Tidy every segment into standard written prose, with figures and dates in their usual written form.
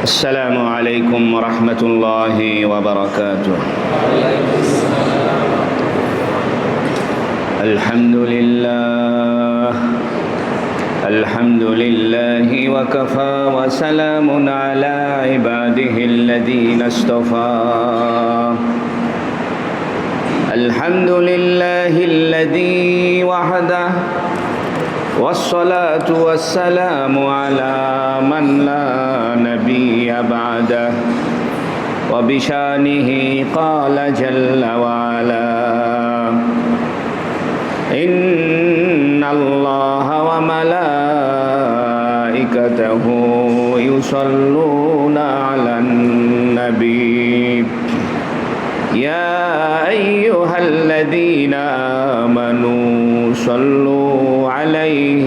السلام عليكم ورحمة الله وبركاته. الحمد لله وكفى وسلام على عباده الذين اصطفى. الحمد لله الذي وحده والصلاة والسلام على من لا نبي بعده وبشانه قال جل وعلا إن الله وملائكته يصلون على النبي يا أيها الذين آمنوا صلوا عليه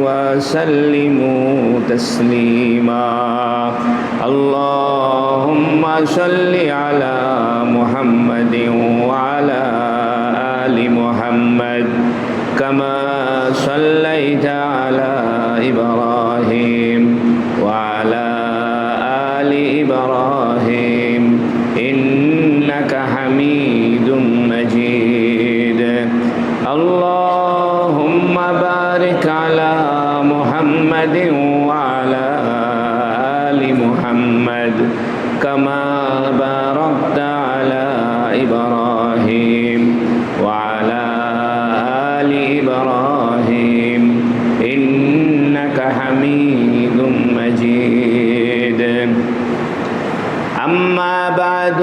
وسلموا تسليما. اللهم صل على محمد وعلى آل محمد كما صليت على إبراهيم وعلى آل إبراهيم إنك حميد مجيد. اللهم بارك على محمد وعلى آل محمد كما باركت على إبراهيم وعلى آل إبراهيم إنك حميد مجيد. أما بعد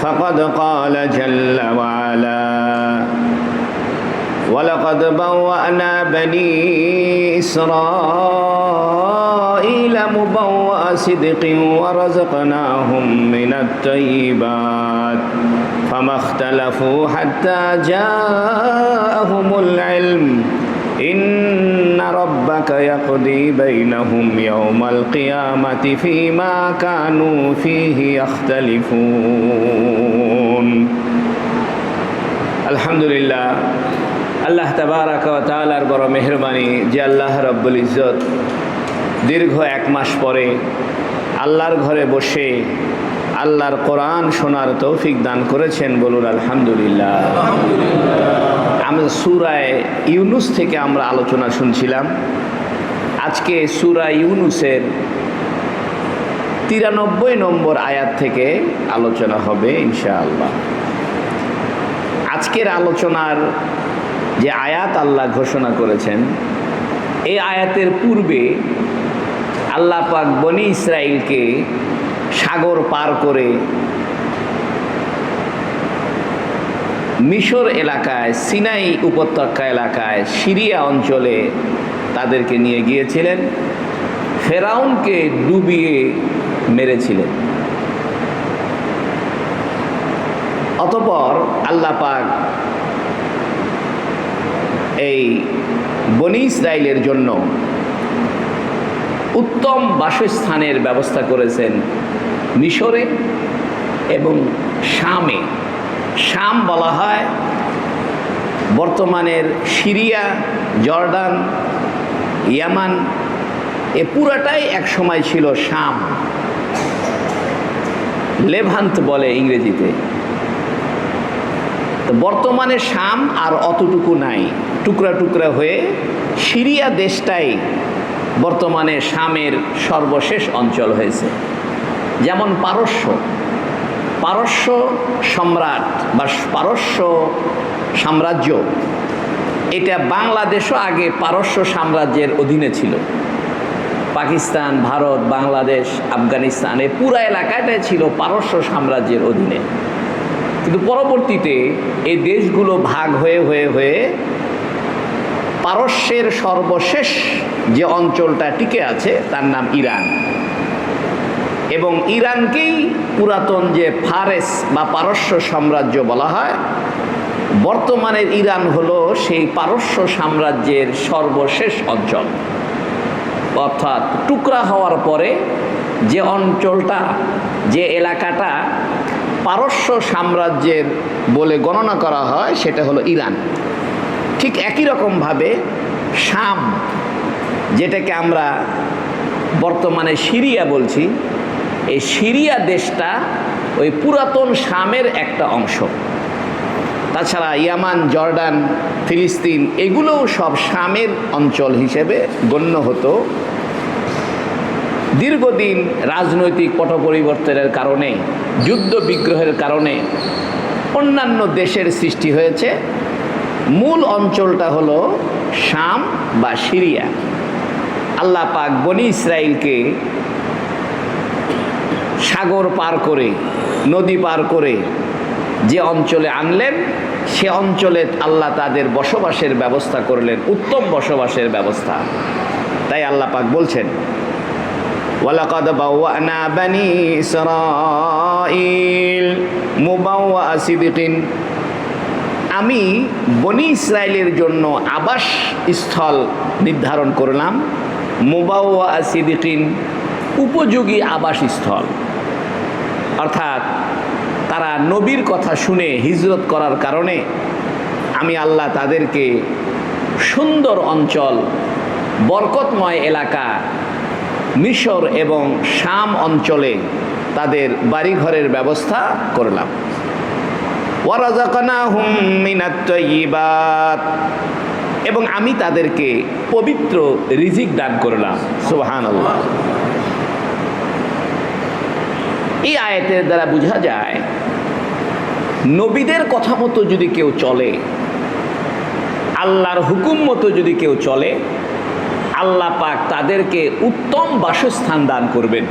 فقد قال جل وعلا ولقد بوأنا بني إسرائيل مبوأ صدق ورزقناهم من الطيبات فما اختلفوا حتى جاءهم العلم إن ربك يقضي بينهم يوم القيامة فيما كانوا فيه يختلفون. الحمد لله আল্লাহ তাবারাকা ওয়া তাআলার বড় মেহেরবানি যে আল্লাহ রাব্বুল ইজ্জত দীর্ঘ এক মাস পরে আল্লাহর ঘরে বসে আল্লাহর কোরআন শোনার তৌফিক দান করেছেন। বলুন আলহামদুলিল্লাহ। আমরা সূরা ইউনুস থেকে আমরা আলোচনা শুনছিলাম। আজকে সূরা ইউনুসের 93 নম্বর আয়াত থেকে আলোচনা হবে ইনশাআল্লাহ। আজকের আলোচনার যে আয়াত আল্লাহ ঘোষণা করেছেন, এই আয়াতের পূর্বে আল্লাহ পাক বনি ইসরাইলকে সাগর পার করে মিশর এলাকায়, সিনাই উপত্যকা এলাকায়, সিরিয়া অঞ্চলে তাদেরকে নিয়ে গিয়েছিলেন। ফেরাউনকে ডুবিয়ে মেরেছিলেন। অতঃপর আল্লাহ পাক এই বনি ইসরাইলের জন্য উত্তম বাসস্থানের ব্যবস্থা করেছেন মিশরে এবং শামে। শাম বলা হয় বর্তমানের সিরিয়া, জর্ডান, ইয়ামান, এ পুরাটাই এক সময় ছিল শাম। লেভান্ট বলে ইংরেজিতে। বর্তমানে শাম আর অতটুকু নাই, টুকরা টুকরা হয়ে সিরিয়া দেশটাই বর্তমানে শামের সর্বশেষ অঞ্চল হয়েছে। যেমন পারস্য সম্রাট বা পারস্য সাম্রাজ্য, এটা বাংলাদেশও আগে পারস্য সাম্রাজ্যের অধীনে ছিল। পাকিস্তান, ভারত, বাংলাদেশ, আফগানিস্তান, এই পুরা এলাকাটাই ছিল পারস্য সাম্রাজ্যের অধীনে। কিন্তু পরবর্তীতে এই দেশগুলো ভাগ হয়ে হয়ে হয়ে পারস্যের সর্বশেষ যে অঞ্চলটা টিকে আছে তার নাম ইরান। এবং ইরানকেই পুরাতন যে ফারেস বা পারস্য সাম্রাজ্য বলা হয়। বর্তমানের ইরান হলো সেই পারস্য সাম্রাজ্যের সর্বশেষ অঞ্চল। অর্থাৎ টুকরা হওয়ার পরে যে অঞ্চলটা, যে এলাকাটা পারস্য সাম্রাজ্যের বলে গণনা করা হয় সেটা হলো ইরান। ঠিক একই রকমভাবে শাম, যেটাকে আমরা বর্তমানে সিরিয়া বলছি, এই সিরিয়া দেশটা ওই পুরাতন শামের একটা অংশ। তাছাড়া ইয়ামান, জর্ডান, ফিলিস্তিন এগুলোও সব শামের অঞ্চল হিসেবে গণ্য হতো। দীর্ঘদিন রাজনৈতিক পট পরিবর্তনের কারণে, যুদ্ধ বিগ্রহের কারণে অন্যান্য দেশের সৃষ্টি হয়েছে। মূল অঞ্চলটা হলো শাম বা সিরিয়া। আল্লাহ পাক বনি ইসরাইলকে সাগর পার করে, নদী পার করে যে অঞ্চলে আনলেন, সে অঞ্চলে আল্লাহ তাদের বসবাসের ব্যবস্থা করলেন, উত্তম বসবাসের ব্যবস্থা। তাই আল্লাহ পাক বলছেন, ওয়ালাকাদ বাওয়ানা বানি ইসরাঈল মুবাওয়া সিদকিন, আমি বনি ইসরায়েলের জন্য আবাস স্থল নির্ধারণ করলাম। মুবাওয়া সিদকিন, উপযোগী আবাস স্থল। অর্থাৎ তারা নবীর কথা শুনে হিজরত করার কারণে আমি আল্লাহ তাদেরকে সুন্দর অঞ্চল, বরকতময় এলাকা মিশর এবং শাম অঞ্চলে তাদের বাড়িঘরের ব্যবস্থা করলাম। ওয়ারাযাকনাহুম মিনাত তাইয়্যিবাত, এবং আমি তাদেরকে পবিত্র রিজিক দান করলাম। সুবহানাল্লাহ। এই আয়াতের দ্বারা বোঝা যায়, নবীদের কথা মতো যদি কেউ চলে, আল্লাহর হুকুম মতো যদি কেউ চলে, আল্লাহ পাক তাদেরকে উত্তম বাসস্থান দান করবেন।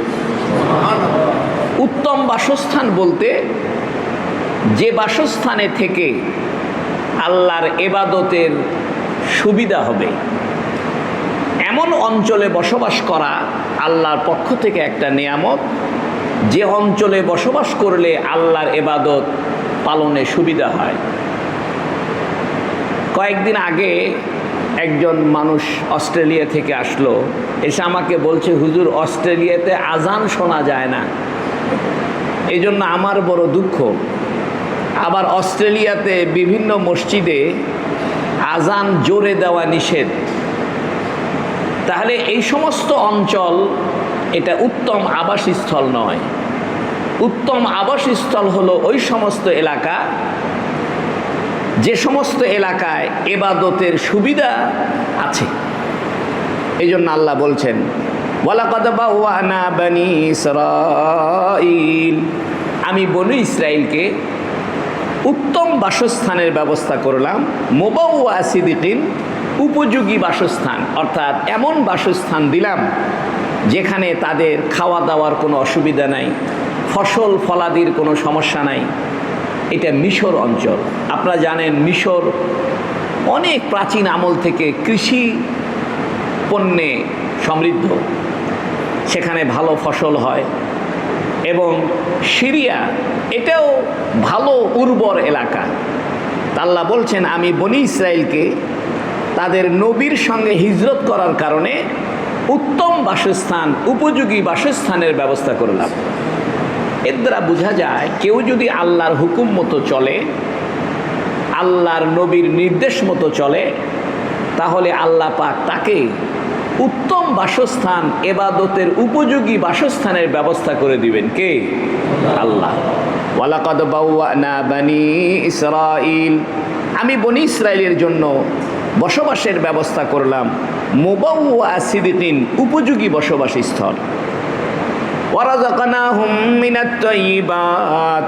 উত্তম বাসস্থান বলতে যে বাসস্থানে থেকে আল্লাহর ইবাদতের সুবিধা হবে, এমন অঞ্চলে বসবাস করা আল্লাহর পক্ষ থেকে একটা নিয়ামত। যে অঞ্চলে বসবাস করলে আল্লাহর ইবাদত পালনে সুবিধা হয়। কয়েকদিন আগে একজন মানুষ অস্ট্রেলিয়া থেকে আসলো, এসে আমাকে বলছে, হুজুর অস্ট্রেলিয়াতে আজান শোনা যায় না, এই জন্য আমার বড় দুঃখ। আবার অস্ট্রেলিয়াতে বিভিন্ন মসজিদে আজান জোরে দেওয়া নিষেধ। তাহলে এই সমস্ত অঞ্চল এটা উত্তম আবাসস্থল নয়। উত্তম আবাসস্থল হলো ওই সমস্ত এলাকা, যে সমস্ত এলাকায় ইবাদতের সুবিধা আছে। এই জন্য আল্লাহ বলছেন, ওয়ালাকাদ বাওয়ানা বানি ইসরাঈল, আমি বনি ইসরাইলকে উত্তম বাসস্থানের ব্যবস্থা করলাম। মুবাওয়া সিদকিন, উপযোগী বাসস্থান, অর্থাৎ এমন বাসস্থান দিলাম যেখানে তাদের খাওয়া দাওয়ার কোনো অসুবিধা নাই, ফসল ফলাদির কোনো সমস্যা নাই। এটা মিশর অঞ্চল। আপনারা জানেন মিশর অনেক প্রাচীন আমল থেকে কৃষি পণ্যে সমৃদ্ধ, সেখানে ভালো ফসল হয়। এবং সিরিয়া এটাও ভালো উর্বর এলাকা। আল্লাহ বলছেন, আমি বনি ইসরাইলকে তাদের নবীর সঙ্গে হিজরত করার কারণে উত্তম বাসস্থান, উপযোগী বাসস্থানের ব্যবস্থা করলাম। এর দ্বারা বোঝা যায়, কেউ যদি আল্লাহর হুকুম মতো চলে, আল্লাহর নবীর নির্দেশ মতো চলে, তাহলে আল্লাহ পাক তাকে উত্তম বাসস্থান, ইবাদতের উপযোগী বাসস্থানের ব্যবস্থা করে দিবেন। কে? আল্লাহ। ওয়ালাকাদ বাওয়ানা বানি ইসরাঈল, আমি বনি ইসরাইলের জন্য বসবাসের ব্যবস্থা করলাম। মুবাওয়া সিদকিন, উপযোগী বসবাস স্থল। ওয়ারাযাকনাহুম মিনাত তাইয়্যিবাত,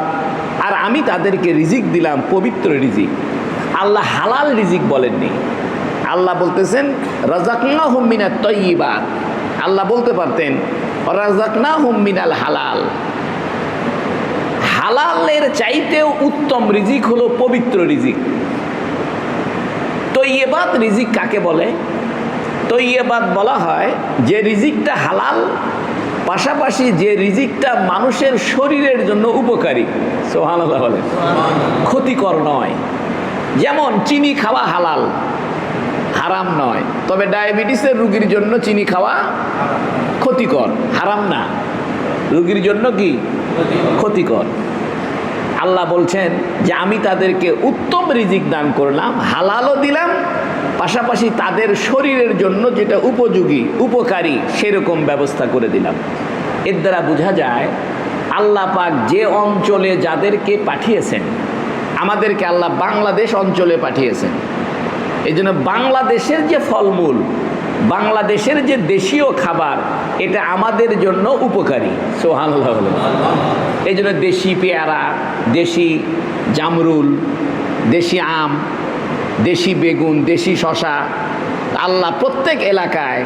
আর আমি তাদেরকে রিজিক দিলাম, পবিত্র রিজিক। আল্লাহ হালাল রিজিক বলেননি, আল্লাহ বলতেছেন রাযাকনাহুম মিনাত তাইয়্যিবাত। আল্লাহ বলতে পারতেন রাযাকনাহুম মিনাল হালাল। হালালের চাইতেও উত্তম রিজিক হলো পবিত্র রিজিক। তৈয়বাত রিজিক কাকে বলে? তৈয়বাত বলা হয় যে রিজিকটা হালাল, পাশাপাশি যে রিজিকটা মানুষের শরীরের জন্য উপকারী। সুবহানাল্লাহ বলে, ক্ষতিকর নয়। যেমন চিনি খাওয়া হালাল, হারাম নয়, তবে ডায়াবেটিসের রোগীর জন্য চিনি খাওয়া ক্ষতিকর, হারাম না, রোগীর জন্য কি ক্ষতিকর। আল্লাহ বলছেন যে আমি তাদেরকে উত্তম রিজিক দান করলাম, হালালও দিলাম, পাশাপাশি তাদের শরীরের জন্য যেটা উপযোগী উপকারী সেরকম ব্যবস্থা করে দিলাম। এর দ্বারা বোঝা যায় আল্লাহ পাক যে অঞ্চলে যাদেরকে পাঠিয়েছেন, আমাদেরকে আল্লাহ বাংলাদেশ অঞ্চলে পাঠিয়েছেন, এই জন্য বাংলাদেশের যে ফলমূল, বাংলাদেশের যে দেশীয় খাবার, এটা আমাদের জন্য উপকারী। সুবহানাল্লাহ। এই জন্য দেশি পেয়ারা, দেশি জামরুল, দেশি আম, দেশি বেগুন, দেশি শশা আল্লাহ প্রত্যেক এলাকায়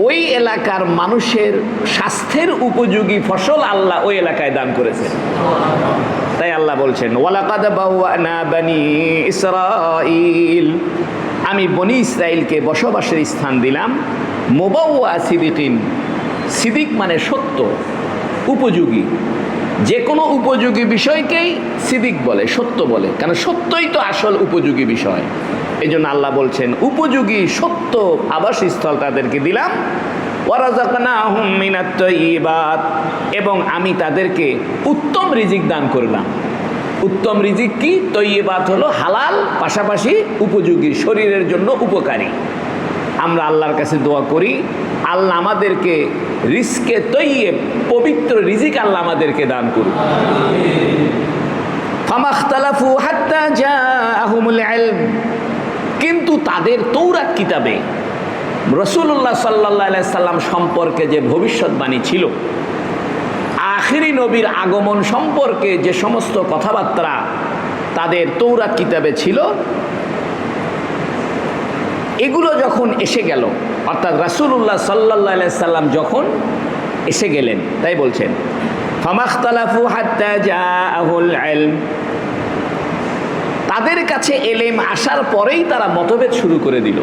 ওই এলাকার মানুষের স্বাস্থ্যের উপযোগী ফসল আল্লাহ ওই এলাকায় দান করেছেন। তাই আল্লাহ বলছেন ওয়ালাকাদ বাওয়ানা বানি ইসরাঈল, আমি বনি ইসরাইলকে বসবাসের স্থান দিলাম। মুবাওয়া সিদিকিন, সিদিক মানে সত্য, উপযোগী, যে কোনো উপযোগী বিষয়কেই সিদিক বলে, সত্য বলে, কারণ সত্যই তো আসল উপযোগী বিষয়। এই জন্য আল্লাহ বলছেন উপযোগী সত্য আবাসস্থল তাদেরকে দিলাম। ওয়ারাযাকনাহুম মিনাত তাইয়্যিবাত, এবং আমি তাদেরকে উত্তম রিজিক দান করলাম। উত্তম রিজিক কি? তৈয়বাত হলো হালাল, পাশাপাশি উপযোগী, শরীরের জন্য উপকারী। আমরা আল্লাহর কাছে দোয়া করি আল্লাহ আমাদেরকে রিজকে তৈয়ব, পবিত্র রিজিক আল্লাহ আমাদেরকে দান করুন। ফামাখতালাফু হাত্তা জাআহুমুল ইলম, কিন্তু তাদের তৌরাত কিতাবে রাসূলুল্লাহ সাল্লাল্লাহু আলাইহি সাল্লাম সম্পর্কে যে ভবিষ্যৎবাণী ছিল, আখিরি নবীর আগমন সম্পর্কে যে সমস্ত কথাবার্তা তাদের তৌরাত কিতাবে ছিল, এগুলো যখন এসে গেল, অর্থাৎ রাসূলুল্লাহ সাল্লাল্লাহু আলাইহি সাল্লাম যখন এসে গেলেন, তাই বলছেন ফামাখতালাফু হাত্তা জাআহুল ইলম, তাদের কাছে এলেম আসার পরেই তারা মতভেদ শুরু করে দিল।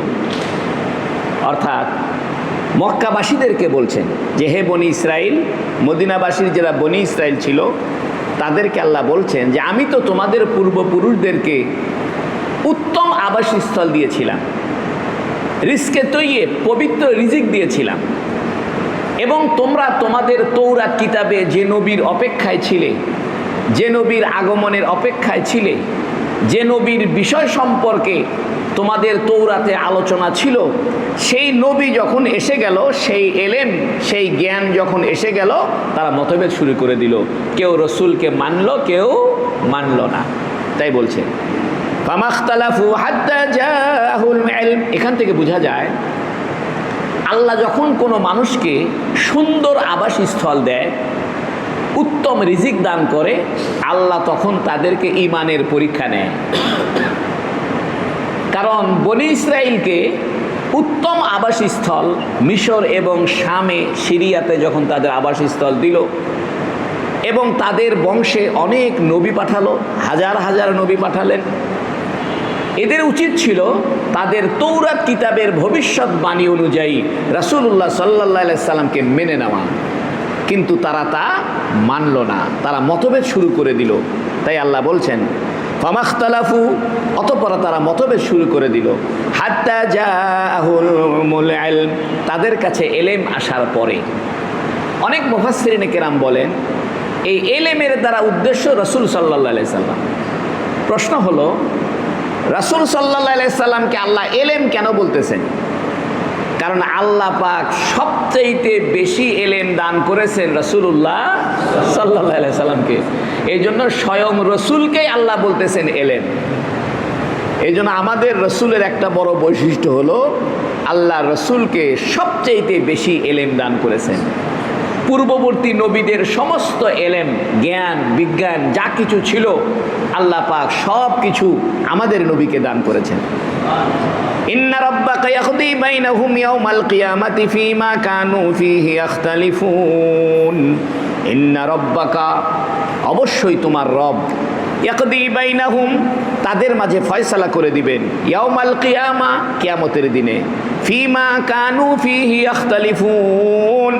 অর্থাৎ মক্কাবাসীদেরকে বলছেন যে হে বনি ইসরাইল, মদিনাবাসীর যারা বনি ইসরাইল ছিল তাদেরকে আল্লাহ বলছেন যে আমি তো তোমাদের পূর্বপুরুষদেরকে উত্তম আবাসস্থল দিয়েছিলাম, রিজকে তৈয়ব, পবিত্র রিজিক দিয়েছিলাম, এবং তোমরা তোমাদের তৌরাত কিতাবে যে নবীর অপেক্ষায় ছিলে, যে নবীর আগমনের অপেক্ষায় ছিলে, যে নবীর বিষয় সম্পর্কে তোমাদের তৌরাতে আলোচনা ছিল, সেই নবী যখন এসে গেল, সেই এলেম, সেই জ্ঞান যখন এসে গেল, তারা মতভেদ শুরু করে দিল। কেউ রসুলকে মানলো, কেউ মানলো না। তাই বলছে ফামাখতালাফু হাত্তা জাআহুল ইলম। এখান থেকে বোঝা যায় আল্লাহ যখন কোনো মানুষকে সুন্দর আবাসস্থল দেয়, উত্তম রিজিক দান করে, আল্লাহ তখন তাদেরকে ঈমানের পরীক্ষা নেয়। কারণ বনি ইসরাইলকে উত্তম আবাসস্থল মিশর এবং শামে, সিরিয়াতে যখন তাদের আবাসস্থল দিল, এবং তাদের বংশে অনেক নবী পাঠালো, হাজার হাজার নবী পাঠালেন, এদের উচিত ছিল তাদের তৌরাত কিতাবের ভবিষ্যৎবাণী অনুযায়ী রাসূলুল্লাহ সাল্লাল্লাহু আলাইহি সাল্লামকে মেনে নেওয়া, কিন্তু তারা তা মানল না, তারা মতভেদ শুরু করে দিল। তাই আল্লাহ বলছেন ফামাখতালাফু, অতঃপর তারা মতভেদ শুরু করে দিল, হাত্তা জাআহুমুল ইলম, তাদের কাছে এলেম আসার পরে। অনেক মুফাসসিরিনে কেরাম বলেন এই এলেমের দ্বারা উদ্দেশ্য রাসূল সাল্লাল্লাহু আলাইহি সাল্লাম। প্রশ্ন হলো রাসূল সাল্লাল্লাহু আলাইহি সাল্লামকে আল্লাহ এলেম কেন বলতেছেন? কারণ আল্লাহ পাক সবচাইতে বেশি এলেম দান করেছেন রাসূলুল্লাহ সাল্লাল্লাহু আলাইহি সাল্লামকে। এই জন্য স্বয়ং রসুলকেই আল্লাহ বলতেছেন এলেম। এই জন্য আমাদের রসুলের একটা বড় বৈশিষ্ট্য হলো আল্লাহ রসুলকে সবচাইতে বেশি এলেম দান করেছেন। পূর্ববর্তী নবীদের সমস্ত এলেম, জ্ঞান, বিজ্ঞান যা কিছু ছিল আল্লাহ পাক সব কিছু আমাদের নবীকে দান করেছেন। ইন্না রাব্বাকা ইয়াকদি বাইনাহুম ইয়াওমাল কিয়ামাতি ফীমা কানু ফীহি ইখতালিফুন। ইন্না রাব্বাকা, অবশ্যই তোমার রব, ইয়াকদি বাইনাহুম, তাদের মাঝে ফয়সালা করে দিবেন, ইয়াওমাল কিয়ামা, কিয়ামতের দিনে, ফীমা কানু ফীহি ইখতালিফুন,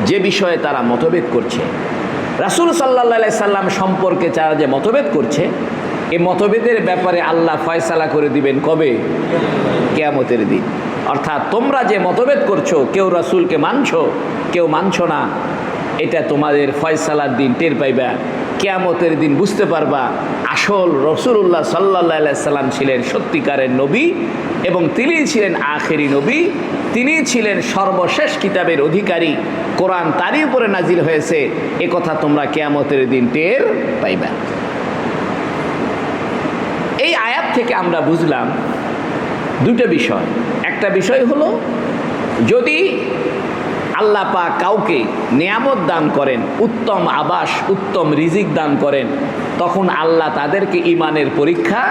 যে বিষয়ে তারা মতভেদ করছে। রাসূল সাল্লাল্লাহু আলাইহি সাল্লাম সম্পর্কে যারা যে মতভেদ করছে, এই মতভেদের ব্যাপারে আল্লাহ ফয়সালা করে দিবেন কবে? কিয়ামতের দিন। অর্থাৎ তোমরা যে মতভেদ করছো, কেউ রাসূলকে মানছো, কেউ মানছো না, এটা তোমাদের ফয়সালার দিন টের পাইবা, কিয়ামতের দিন বুঝতে পারবা আসল রাসূলুল্লাহ সাল্লাল্লাহু আলাইহি সাল্লাম ছিলেন সত্যিকারের নবী এবং তিনি ছিলেন আখেরি নবী, তিনি ছিলেন সর্বশেষ কিতাবের অধিকারী, কোরআন তারই উপরে নাজিল হয়েছে, এ কথা তোমরা কিয়ামতের দিন টের পাইবা। এই আয়াত থেকে আমরা বুঝলাম দুটো বিষয়। একটা বিষয় হলো, যদি আল্লাহ পাক কাউকে নিয়ামত দান করেন, উত্তম আবাস, উত্তম রিজিক দান করেন, তখন আল্লাহ তাদেরকে ঈমানের পরীক্ষা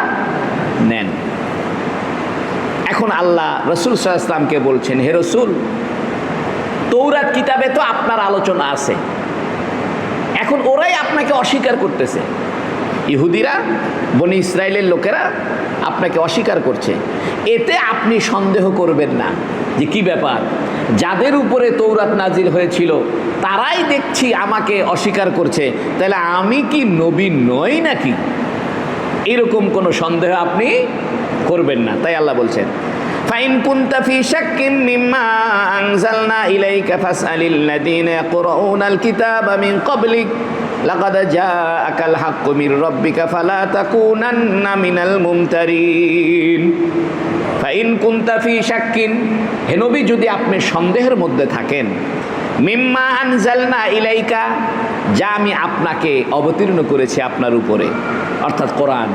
নেন। এখন আল্লাহ রাসূল সাল্লাল্লাহু আলাইহি ওয়াসাল্লামকে বলছেন, হে রাসূল, তৌরাত কিতাবে তো আপনার আলোচনা আছে, এখন ওরাই আপনাকে অস্বীকার করতেছে। ইহুদিরা, বনি ইসরায়েলের লোকেরা আপনাকে অস্বীকার করছে, এতে আপনি সন্দেহ করবেন না যে কি ব্যাপার, যাদের উপরে তৌরাত নাজিল হয়েছিল তারাই দেখছি আমাকে অস্বীকার করছে, তাহলে আমি কি নবী নই নাকি? এরকম কোনো সন্দেহ আপনি করবেন না। তাই আল্লাহ বলছেন, ফাইন কুনতা ফি শাক্কিন মিম্মা আনজালনা ইলাইকা ফাসআলিল্লাযীনা ইয়াকরাউনাল কিতাবা মিন ক্বাবলিক লাকাদ জাআকাল হাক্কু মির রাব্বিকা ফালা তাকুনান্না মিনাল মুমতারিন। ফাইন কুনতা ফি শাক্কিন, হে নবী, যদি আপনি সন্দেহের মধ্যে থাকেন, মিম্মা আনজালনা ইলাইকা, যা আমি আপনাকে অবতীর্ণ করেছি আপনার উপরে, অর্থাৎ কোরআন,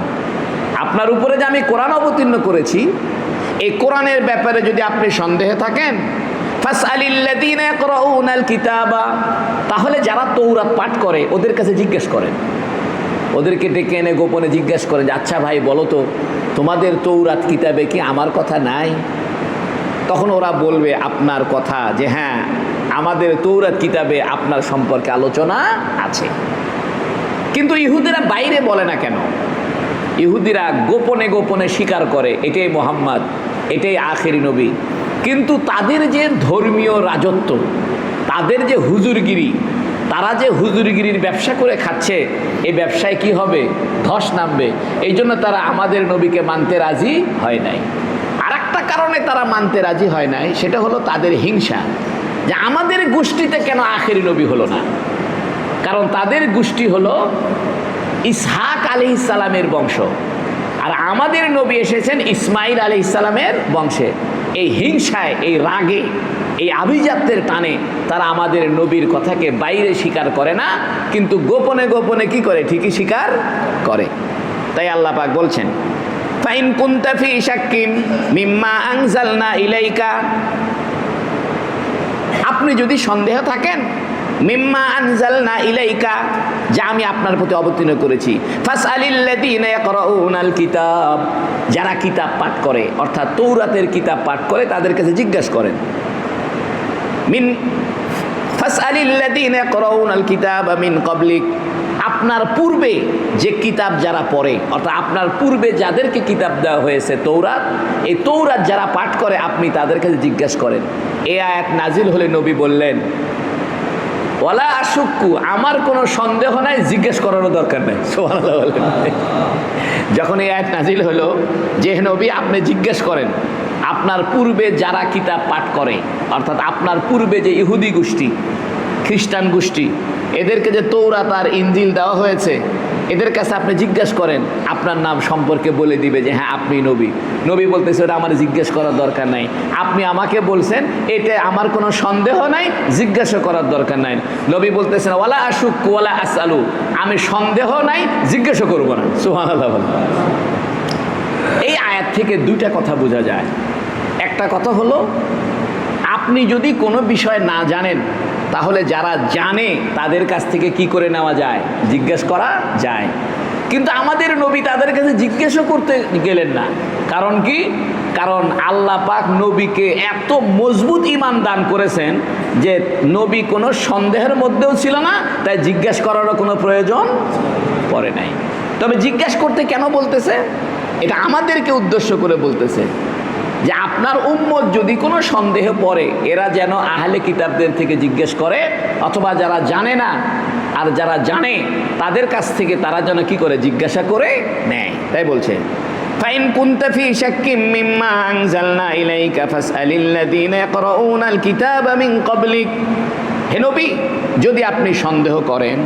আপনার উপরে যে আমি কোরআন অবতীর্ণ করেছি, এই কোরআনের ব্যাপারে যদি আপনি সন্দেহে থাকেন, ফাসআলিল্লাযীনা ইয়াকরাউনাল কিতাবা, তাহলে যারা তৌরাত পাঠ করে ওদের কাছে জিজ্ঞেস করেন, ওদেরকে ডেকে এনে গোপনে জিজ্ঞেস করেন যে আচ্ছা ভাই বলো তো, তোমাদের তৌরাত কিতাবে কি আমার কথা নাই? তখন ওরা বলবে আপনার কথা, যে হ্যাঁ, আমাদের তৌরাত কিতাবে আপনার সম্পর্কে আলোচনা আছে। কিন্তু ইহুদিরা বাইরে বলে না কেন? ইহুদিরা গোপনে গোপনে স্বীকার করে এটাই মুহাম্মদ, এটাই আখেরি নবী, কিন্তু তাদের যে ধর্মীয় রাজত্ব, তাদের যে হুজুরগিরি, তারা যে হুজুরগিরির ব্যবসা করে খাচ্ছে, এই ব্যবসায় কি হবে? ধস নামবে। এই জন্য তারা আমাদের নবীকে মানতে রাজি হয় নাই। আর একটা কারণে তারা মানতে রাজি হয় নাই, সেটা হলো তাদের হিংসা, যে আমাদের গোষ্ঠীতে কেন আখেরি নবী হলো না। কারণ তাদের গোষ্ঠী হলো ইসহাক আলাইহিস সালামের বংশ, আর আমাদের নবী এসেছেন ইসমাইল আলাইহিস সালামের বংশে। এই হিংসায়, এই রাগে, এই আভিজাত্যের টানে তারা আমাদের নবীর কথাকে বাইরে স্বীকার করে না, কিন্তু গোপনে গোপনে কি করে? ঠিকই স্বীকার করে। তাই আল্লাহ পাক বলছেন, ফাইন কুনতা ফি শাক্কিন মিম্মা আনজালনা ইলাইকা, আপনি যদি সন্দেহ থাকেন, মিম্মা আনজালনা ইলাইকা, যা আমি আপনার প্রতি অবতীর্ণ করেছি, ফাসআলিল্লাযীনা ইয়াকরাউনাল কিতাব, যারা কিতাব পাঠ করে, অর্থাৎ তৌরাতের কিতাব পাঠ করে, তাদের কাছে জিজ্ঞাসা করেন। মিন ফাসআলিল্লাযীনা ইয়াকরাউনাল কিতাবা মিন ক্বাবলিক, আপনার পূর্বে যে কিতাব যারা পড়ে, অর্থাৎ আপনার পূর্বে যাদেরকে কিতাব দেওয়া হয়েছে তৌরাত, এই তৌরাত যারা পাঠ করে আপনি তাদের কাছে জিজ্ঞাসা করেন। এই আয়াত নাজিল হলে নবী বললেন, ওয়ালা আশুক্কু, আমার কোনো সন্দেহ নাই, জিজ্ঞেস করারও দরকার নাই। সুবহানাল্লাহ বলেন। যখন এই আয়াত নাজিল হলো যে নবী আপনি জিজ্ঞেস করেন, আপনার পূর্বে যারা কিতাব পাঠ করে, অর্থাৎ আপনার পূর্বে যে ইহুদি গোষ্ঠী, খ্রিস্টান গোষ্ঠী, এদেরকে যে তৌরাত আর ইনজিল দেওয়া হয়েছে, এদের কাছে আপনি জিজ্ঞেস করেন, আপনার নাম সম্পর্কে বলে দিবে যে হ্যাঁ আপনি নবী। নবী বলতেছে ওটা আমার জিজ্ঞেস করার দরকার নাই, আপনি আমাকে বলছেন, এটা আমার কোনো সন্দেহ নাই, জিজ্ঞাসা করার দরকার নাই। নবী বলতেছেন, ওয়ালা আশুক্কু ওয়ালা আসআলু, আমি সন্দেহ নাই, জিজ্ঞাসা করব না। সুবহানাল্লাহ। এই আয়াত থেকে দুইটা কথা বোঝা যায়। একটা কথা হলো, আপনি যদি কোনো বিষয় না জানেন, তাহলে যারা জানে তাদের কাছ থেকে কি করে নেওয়া যায়? জিজ্ঞেস করা যায়। কিন্তু আমাদের নবী তাদের কাছে জিজ্ঞেসও করতে গেলেন না। কারণ কি? কারণ আল্লাহ পাক নবীকে এত মজবুত ঈমান দান করেছেন যে নবী কোনো সন্দেহের মধ্যেও ছিল না, তাই জিজ্ঞেস করারও কোনো প্রয়োজন পড়ে নাই। তবে জিজ্ঞেস করতে কেন বলতেছে? এটা আমাদেরকে উদ্দেশ্য করে বলতেছে যে আপনার উম্মত যদি কোনো সন্দেহ পড়ে, এরা যেন আহলে কিতাবদের থেকে জিজ্ঞেস করে, অথবা যারা জানে না আর যারা জানে তাদের কাছ থেকে তারা যেন কি করে? জিজ্ঞাসা করে নেয়। তাই বলছে, ফাইন কুনতা ফি শাক্কিন মিম্মা আনজালনা ইলাইকা ফাসআলিল্লাযীনা ইয়াকরাউনাল কিতাবা মিন ক্বাবলিক, হে নবী যদি আপনি সন্দেহ করেন।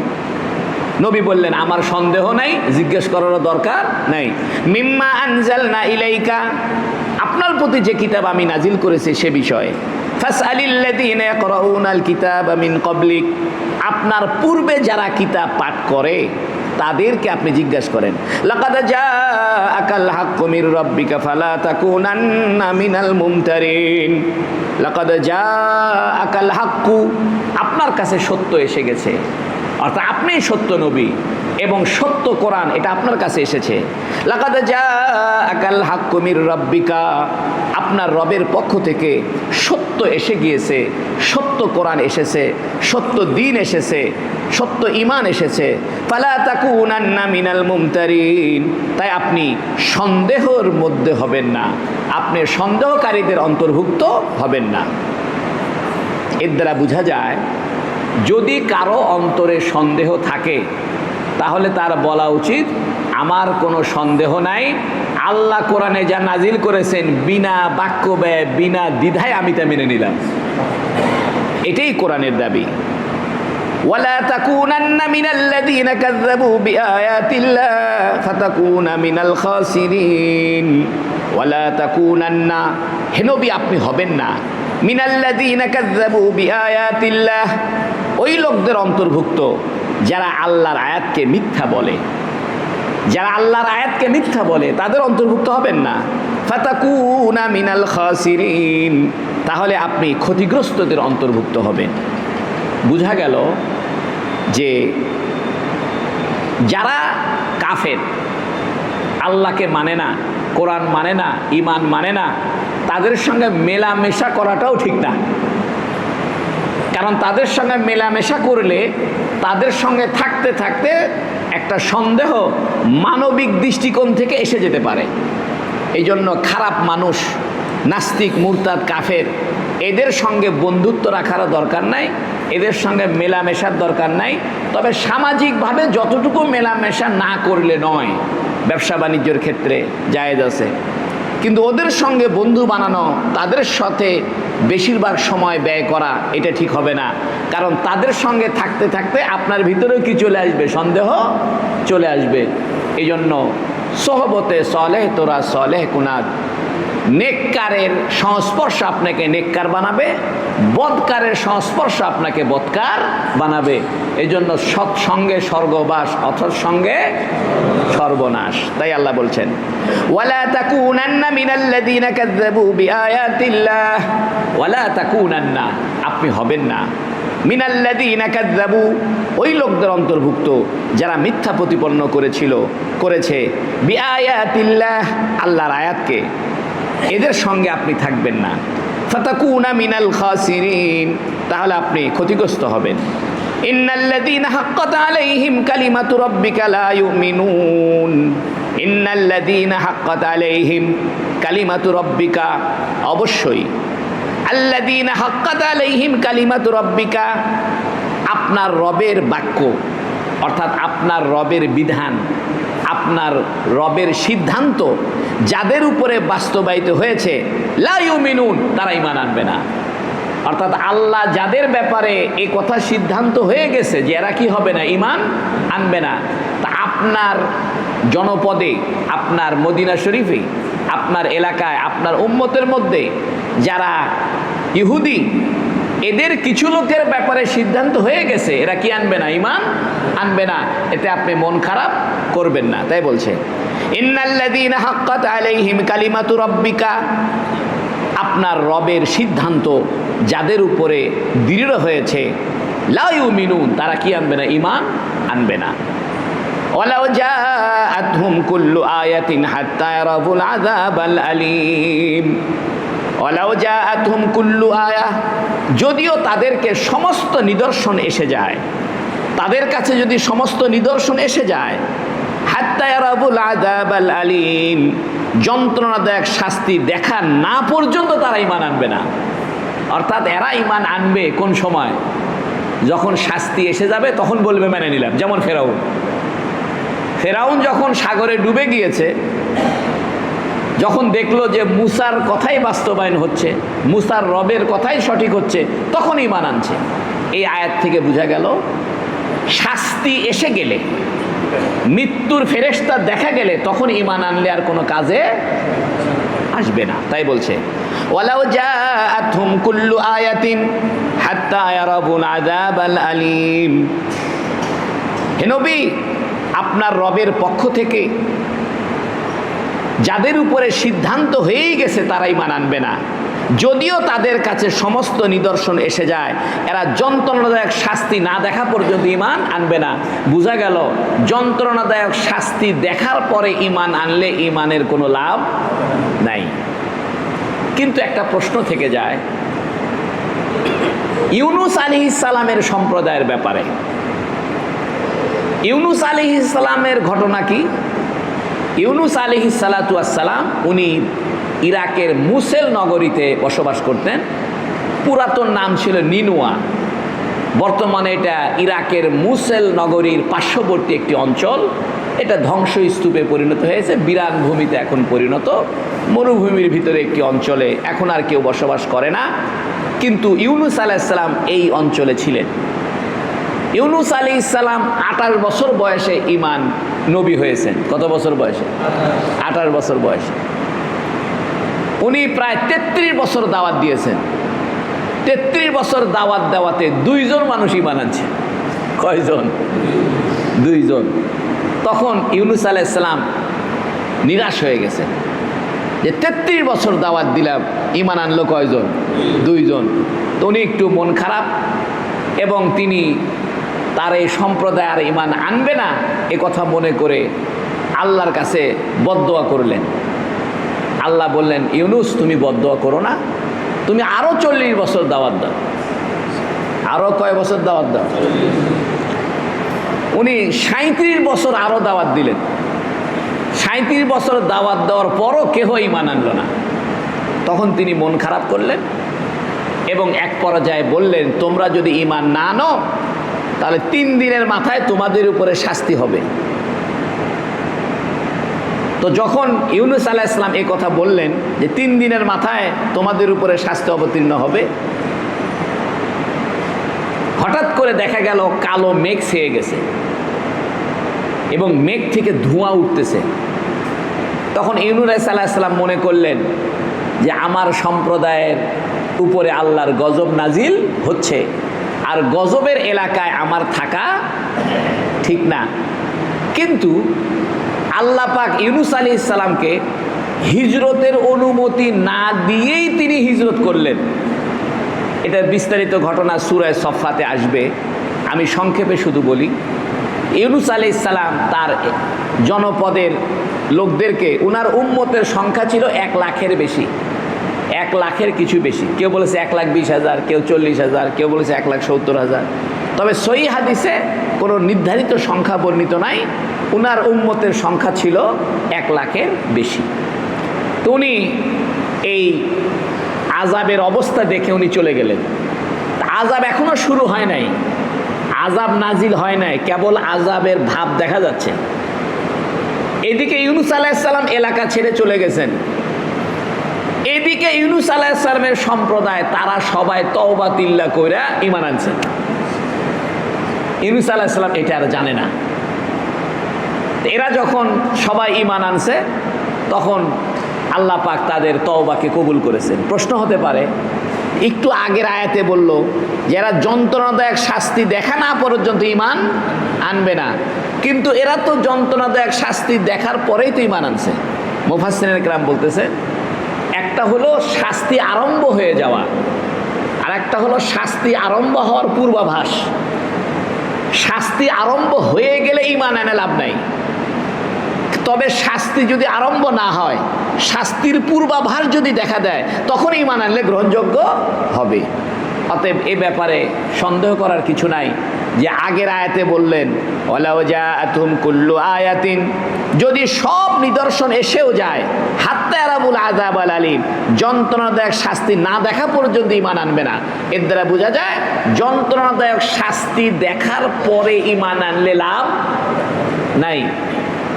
নবী বললেন আমার সন্দেহ নাই, জিজ্ঞেস করারও দরকার নাই। মিম্মা আনজালনা ইলাইকা, আপনার প্রতি যে কিতাব আমি নাজিল করেছি সে বিষয়ে। ফাসআলিল্লাযীনা ইয়াকরাউনাল কিতাবা মিন ক্বাবলিক, আপনার পূর্বে যারা কিতাব পাঠ করে তাদেরকে আপনি জিজ্ঞাসা করেন। লাকাদ জাআকাল হাক্কু মির রাব্বিকা ফালা তাকুনান্না মিনাল মুমতারিন। লাকাদ জাআকাল হাক্কু, আপনার কাছে সত্য এসে গেছে, অর্থাৎ আপনি সত্য নবী এবং সত্য কোরআন এটা আপনার কাছে এসেছে। লাকাদ জাআকাল হাক্কু মির রাব্বিকা, আপনার রবের পক্ষ থেকে সত্য এসে গিয়েছে, সত্য কোরআন এসেছে, সত্য দ্বীন এসেছে, সত্য ঈমান এসেছে। ফালা তাকুনান্না মিনাল মুমতারিন, তাই আপনি সন্দেহের মধ্যে হবেন না, আপনি সন্দেহকারীদের অন্তর্ভুক্ত হবেন না। এর দ্বারা বোঝা যায় যদি কারো অন্তরে সন্দেহ থাকে তাহলে তার বলা উচিত আমার কোনো সন্দেহ নাই, আল্লাহ কোরআনে যা নাজিল করেছেন বিনা বাক্য ব্যয় বিনা দ্বিধায় আমি তা মেনে নিলাম। এটাই কোরআনের দাবি। ওয়ালা তাকুনান্না মিনাল্লাযীনা কাযযাবু বিআয়াতিল্লাহ ফাতাকুনা মিনাল খাসিরিন। ওয়ালা তাকুনান্না, হে নবী আপনি হবেন না মিনাল্লাযীনা কাযযাবু বিআয়াতিল্লাহ, ওই লোকদের অন্তর্ভুক্ত যারা আল্লাহর আয়াতকে মিথ্যা বলে, যারা আল্লাহর আয়াতকে মিথ্যা বলে তাদের অন্তর্ভুক্ত হবেন না। ফাতাকুনা মিনাল খাসিরিন, তাহলে আপনি ক্ষতিগ্রস্তদের অন্তর্ভুক্ত হবেন। বোঝা গেল যে যারা কাফের, আল্লাহকে মানে না, কোরআন মানে না, ঈমান মানে না, তাদের সঙ্গে মেলামেশা করাটাও ঠিক না। কারণ তাদের সঙ্গে মেলামেশা করলে তাদের সঙ্গে থাকতে থাকতে একটা সন্দেহ মানবিক দৃষ্টিকোণ থেকে এসে যেতে পারে। এই জন্য খারাপ মানুষ, নাস্তিক, মুরতাদ, কাফের, এদের সঙ্গে বন্ধুত্ব রাখার দরকার নাই, এদের সঙ্গে মেলামেশার দরকার নাই। তবে সামাজিকভাবে যতটুকু মেলামেশা না করলে নয়, ব্যবসা বাণিজ্যের ক্ষেত্রে জায়েজ আছে, কিন্তু ওদের সঙ্গে বন্ধু বানানো, তাদের সাথে বেশিরভাগ সময় ব্যয় করা এটা ঠিক হবে না। কারণ তাদের সঙ্গে থাকতে থাকতে আপনার ভিতরেও কি চলে আসবে? সন্দেহ চলে আসবে। এই জন্য সোহবতে সলেহ তোরা সলেহ কুনাদ, নেককারের সংস্পর্শ আপনাকে নেককার বানাবে, বদকারের সংস্পর্শ আপনাকে বদকার বানাবে। এই জন্য সৎসঙ্গে স্বর্গবাস, অথর সঙ্গে সর্বনাশ। তাই আল্লাহ বলছেন ওয়ালা তাকুনান্না মিনাল্লাযীনা কাযযাবু বিআয়াতিল্লাহ, ওয়ালা তাকুনান্না, আপনি হবেন না মিনাল্লাযীনা কাযযাবু, ওই লোকদের অন্তর্ভুক্ত যারা মিথ্যা প্রতিপন্ন করেছে বিআয়াতিল্লাহ, আল্লাহর আয়াতকে, এদের সঙ্গে আপনি থাকবেন না। ফাতাকুনা মিনাল খাসিরিন, তাহলে আপনি ক্ষতিগ্রস্ত হবেন। ইন্নাল্লাযীনা হাক্কাত আলাইহিম কালিমাতু রাব্বিকা লা ইউমিনুন, ইন্নাল্লাযীনা হাক্কাত আলাইহিম কালিমাতু রাব্বিকা, অবশ্যই আল্লাযীনা হাক্কাত আলাইহিম কালিমাতু রাব্বিকা, আপনার রবের বাক্য, অর্থাৎ আপনার রবের বিধান, আপনার রবের সিদ্ধান্ত যাদের উপরে বাস্তবায়িত হয়েছে লা ইউমিনুন, তারা ঈমান আনবে না। অর্থাৎ আল্লাহ যাদের ব্যাপারে এই কথা সিদ্ধান্ত হয়ে গেছে যে এরা কি হবে না, ঈমান আনবে না, তা আপনার জনপদে, আপনার মদিনা শরীফে, আপনার এলাকায়, আপনার উম্মতের মধ্যে যারা ইহুদি, এদের কিছু লোকের ব্যাপারে সিদ্ধান্ত হয়ে গেছে এরা কি আনবে না, ঈমান আনবে না, এতে আপনি মন খারাপ করবেন না। তাই বলছে ইন্নাল্লাযীনা হাক্কাত আলাইহিম কালিমাতু রাব্বিকা, আপনার রবের সিদ্ধান্ত যাদের উপরে দৃঢ় হয়েছে লা ইউমিনুন, তারা কি আনবে না, ঈমান আনবে না। ওয়ালাউ জাআতহুম কুল্লু আয়াতিন হাত্তা ইয়ারাউল আযাবাল আলীম, ওয়ালাউ জাআতহুম কুল্লু আয়া, যদিও তাদেরকে সমস্ত নিদর্শন এসে যায়, তাদের কাছে যদি সমস্ত নিদর্শন এসে যায়, হাত্তা ইয়ারাউল আযাবাল আলীম, যন্ত্রণাদায়ক শাস্তি দেখা না পর্যন্ত তারা ঈমান আনবে না। অর্থাৎ এরা ঈমান আনবে কোন সময়? যখন শাস্তি এসে যাবে তখন বলবে মেনে নিলাম। যেমন ফেরাউন যখন সাগরে ডুবে গিয়েছে, যখন দেখলো যে মুসার কথাই বাস্তবায়ন হচ্ছে, মুসার রবের কথাই সঠিক হচ্ছে, তখন ঈমান আনছে। এই আয়াত থেকে বোঝা গেল শাস্তি এসে গেলে, মৃত্যুর ফেরেশতা দেখা গেলে তখন ঈমান আনলে আর কোনো কাজে আসবে না। তাই বলছে ওয়ালাউ জাআতহুম কুল্লু আয়াতিন হাত্তা ইয়ারাবুল আযাবাল আলীম। হে নবী, আপনার রবের পক্ষ থেকে যাদের উপরে সিদ্ধান্ত হয়েই গেছে তারা ঈমান আনবে না, যদিও তাদের কাছে সমস্ত নিদর্শন এসে যায়, এরা যন্ত্রণাদায়ক শাস্তি না দেখা পর্যন্ত ঈমান আনবে না। বোঝা গেল যন্ত্রণাদায়ক শাস্তি দেখার পরে ঈমান আনলে ঈমানের কোনো লাভ নাই। কিন্তু একটা প্রশ্ন থেকে যায় ইউনুস আলাইহিস সালামের সম্প্রদায়ের ব্যাপারে। ইউনুস আলাইহিস সালামের ঘটনা কি? ইউনুস আলাইহিস সালাতু ওয়াস সালাম উনি ইরাকের মুসেল নগরীতে বসবাস করতেন। পুরাতন নাম ছিল নিনুয়া, বর্তমানে এটা ইরাকের মুসেল নগরীর পার্শ্ববর্তী একটি অঞ্চল। এটা ধ্বংসস্তূপে পরিণত হয়েছে, বিরান ভূমিতে এখন পরিণত, মরুভূমির ভিতরে একটি অঞ্চলে এখন আর কেউ বসবাস করে না। কিন্তু ইউনুস আলাইহিস সালাম এই অঞ্চলে ছিলেন। ইউনুস আলাইহিস সালাম 28 বছর বয়সে ঈমান নবী হয়েছেন। কত বছর বয়সে? 28 বছর বয়সে। উনি প্রায় 33 বছর দাওয়াত দিয়েছেন। 33 বছর দাওয়াত দেওয়াতে 2 জন মানুষ ঈমান আনছে। কয়জন? 2 জন। তখন ইউনুস আলাইহিস সালাম নিরাশ হয়ে গেছে যে 33 বছর দাওয়াত দিলাম, ঈমান আনলো কয়জন? 2 জন। তো উনি একটু মন খারাপ এবং তিনি তার এই সম্প্রদায় আর ঈমান আনবে না এ কথা মনে করে আল্লাহর কাছে বদদোয়া করলেন। আল্লাহ বললেন, ইউনুস তুমি বদদোয়া করো না, তুমি আরো 40 বছর দাওয়াত দাও। আরো কয় বছর দাওয়াত দাও? উনি 37 বছর আরো দাওয়াত দিলেন। 37 বছর দাওয়াত দেওয়ার পরও কেহ ঈমান আনলো না। তখন তিনি মন খারাপ করলেন এবং এক পর্যায়ে বললেন, তোমরা যদি ঈমান না আনো তাহলে 3 দিনের মাথায় তোমাদের উপরে শাস্তি হবে। তো যখন ইউনুস আলাইহিস সালাম এই কথা বললেন যে 3 দিনের মাথায় তোমাদের উপরে শাস্তি অবতীর্ণ হবে, হঠাৎ করে দেখা গেল কালো মেঘ ছেয়ে গেছে এবং মেঘ থেকে ধোঁয়া উঠতেছে। তখন ইউনুস আলাইহিস সালাম মনে করলেন যে আমার সম্প্রদায়ের উপরে আল্লাহর গজব নাজিল হচ্ছে, আর গজবের এলাকায় আমার থাকা ঠিক না। কিন্তু আল্লাহ পাক ইউনুস আলাইহিস সালামকে হিজরতের অনুমতি না দিয়েই তিনি হিজরত করলেন। এটা বিস্তারিত ঘটনা সূরা সফফাতে আসবে, আমি সংক্ষেপে শুধু বলি। ইউনুস আলাইহিস সালাম তার জনপদের লোকদেরকে, উনার উম্মতের সংখ্যা ছিল 1 লাখের বেশি, 1 লাখের কিছু বেশি। কেউ বলেছে 1,20,000, কেউ 40,000, কেউ বলেছে 1,70,000। তবে সহিহ হাদিসে কোনো নির্ধারিত সংখ্যা বর্ণিত নাই। উনার উম্মতের সংখ্যা ছিল 1 লাখের বেশি। তো উনি এই আযাবের অবস্থা দেখে উনি চলে গেলেন। আযাব এখনো শুরু হয় নাই, আযাব নাজিল হয় নাই, কেবল আযাবের ভাব দেখা যাচ্ছে। এদিকে ইউনুস আলাইহিস সালাম এলাকা ছেড়ে চলে গেছেন, এদিকে ইউনুস আলাইহিস সালামের সম্প্রদায় তারা সবাই তওবা তিল্লা কইরা ঈমান আনছে। ইউনুস আলাইহিস সালাম এটা আর জানে না। এরা যখন সবাই ঈমান আনছে তখন আল্লাহ পাক তাদের তওবাকে কবুল করেছেন। প্রশ্ন হতে পারে, একটু আগের আয়াতে বলল যারা যন্ত্রণাদায়ক শাস্তি দেখা না পর্যন্ত ঈমান আনবে না, কিন্তু এরা তো যন্ত্রণাদায়ক শাস্তি দেখার পরেই তো ঈমান আনছে। মুফাসসিরিনে কেরাম বলতেছে, একটা হলো শাস্তি আরম্ভ হয়ে যাওয়া, আর একটা হলো শাস্তি আরম্ভ হওয়ার পূর্বাভাস। শাস্তি আরম্ভ হয়ে গেলে ঈমান এনে লাভ নাই, তবে শাস্তি যদি আরম্ভ না হয়, শাস্তির পূর্বাভাস যদি দেখা দেয়, তখন ঈমান আনলে গ্রহণযোগ্য হবে। অতএব এ ব্যাপারে সন্দেহ করার কিছু নাই যে আগের আয়াতে বললেন ওয়ালাউ জাআতুহুম কুল্লু আয়াতিন, যদি সব নিদর্শন এসেও যায়, হাত্তা ইয়ারাবুল আযাবাল আলীম, যন্ত্রণাদায়ক শাস্তি না দেখা পর্যন্ত ঈমান আনবে না। এর দ্বারা বোঝা যায় যন্ত্রণাদায়ক শাস্তি দেখার পরে ঈমান আনলে লাভ নাই।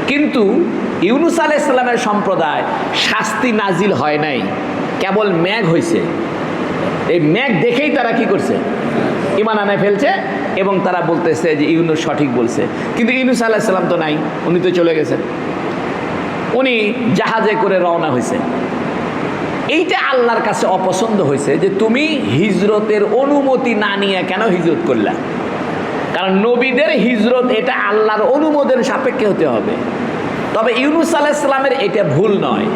কিন্তু ইউনুস আলাইহিস সালামের সম্প্রদায় শাস্তি নাজিল হয় নাই, কেবল মেঘ হয়েছে। এই মেঘ দেখেই তারা কি করছে? ঈমান আনে ফেলছে এবং তারা বলতেছে যে ইউনূস সঠিক বলছে। কিন্তু ইউনূস আলাইহিস সালাম তো নাই, উনি তো চলে গেছেন। উনি জাহাজে করে রওনা হয়েছেন। এইটা আল্লাহর কাছে অপছন্দ হয়েছে যে তুমি হিজরতের অনুমতি না নিয়ে কেন হিজরত করলা। কারণ নবীদের হিজরত এটা আল্লাহর অনুমোদনের সাপেক্ষে হতে হবে। তবে ইউনূস আলাইহিস সালামের এটা ভুল নয়।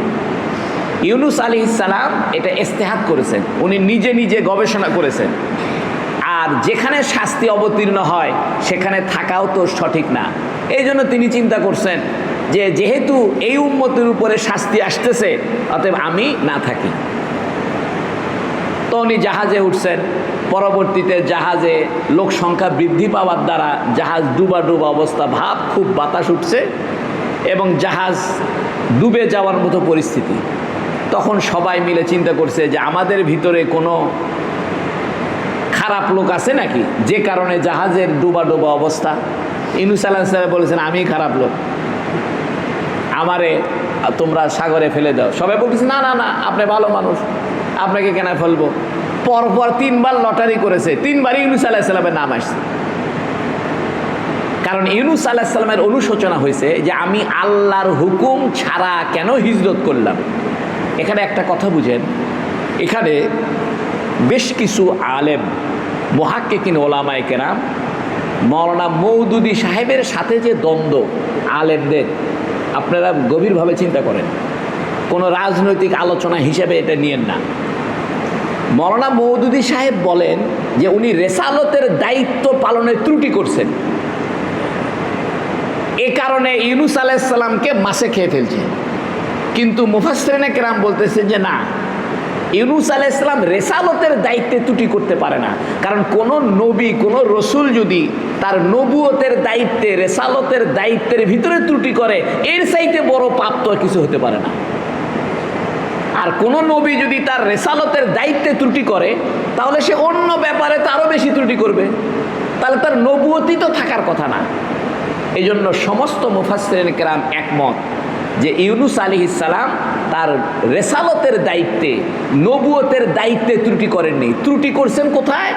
ইউনূস আলাইহিস সালাম এটা ইজতিহাদ করেছেন, উনি নিজে নিজে গবেষণা করেছেন। আর যেখানে শাস্তি অবতীর্ণ হয় সেখানে থাকাও তো সঠিক না। এই জন্য তিনি চিন্তা করছেন যে যেহেতু এই উম্মতের উপরে শাস্তি আসতেছে, অতএব আমি না থাকি। তো উনি জাহাজে উঠছেন। পরবর্তীতে জাহাজে লোক সংখ্যা বৃদ্ধি পাওয়ার দ্বারা জাহাজ ডুবা ডুবা অবস্থা ভাব, খুব বাতাস উঠছে এবং জাহাজ ডুবে যাওয়ার মতো পরিস্থিতি। তখন সবাই মিলে চিন্তা করছে যে আমাদের ভিতরে কোনো খারাপ লোক আছে নাকি, যে কারণে জাহাজের ডুবা ডুবা অবস্থা। ইউনূস আলাইহিস সালাম বলেছেন আমি খারাপ লোক, আমারে তোমরা সাগরে ফেলে দাও। সবাই বলতেছে না না না, আপনি ভালো মানুষ, আপনাকে কেন ফেলবো। পরপর 3 বার লটারি করেছে, 3 বারই ইউনূস আলাইহিস সালামের নাম আসছে। কারণ ইউনূস আলাইহিস সালামের অনুশোচনা হয়েছে যে আমি আল্লাহর হুকুম ছাড়া কেন হিজরত করলাম। এখানে একটা কথা বুঝেন, এখানে বেশ কিছু আলেম মুহাক্কিকিন ওলামায়ে কেরাম মাওলানা মওদুদী সাহেবের সাথে যে দ্বন্দ্ব আলেমদের, আপনারা গভীরভাবে চিন্তা করেন, কোনো রাজনৈতিক আলোচনা হিসেবে এটা নিয়েন না। মাওলানা মওদুদী সাহেব বলেন যে উনি রেসালতের দায়িত্ব পালনের ত্রুটি করছেন, এ কারণে ইউনূস আলাইহিস সালামকে মাছে খেয়ে ফেলছে। কিন্তু মুফাসসিরিনে কেরাম বলতেছেন যে না, ইউনূস আলাইহিস সালাম রেসালতের দায়িত্বে ত্রুটি করতে পারে না। কারণ কোন নবী, কোন রসুল যদি তার নবুয়তের দায়িত্বে, রেসালতের দায়িত্বের ভিতরে ত্রুটি করে, এর চাইতে বড় পাপ তো আর কিছু হতে পারে না। আর কোন নবী যদি তার রেসালতের দায়িত্বে ত্রুটি করে, তাহলে সে অন্য ব্যাপারে তারও বেশি ত্রুটি করবে, তাহলে তার নবুয়তই তো থাকার কথা না। এই জন্য সমস্ত মুফাসসিরিনে কেরাম একমত যে ইউনূস আলাইহিস সালাম তার রেসালতের দায়িত্বে, নবুয়তের দায়িত্বে ত্রুটি করেননি। ত্রুটি করছেন কোথায়?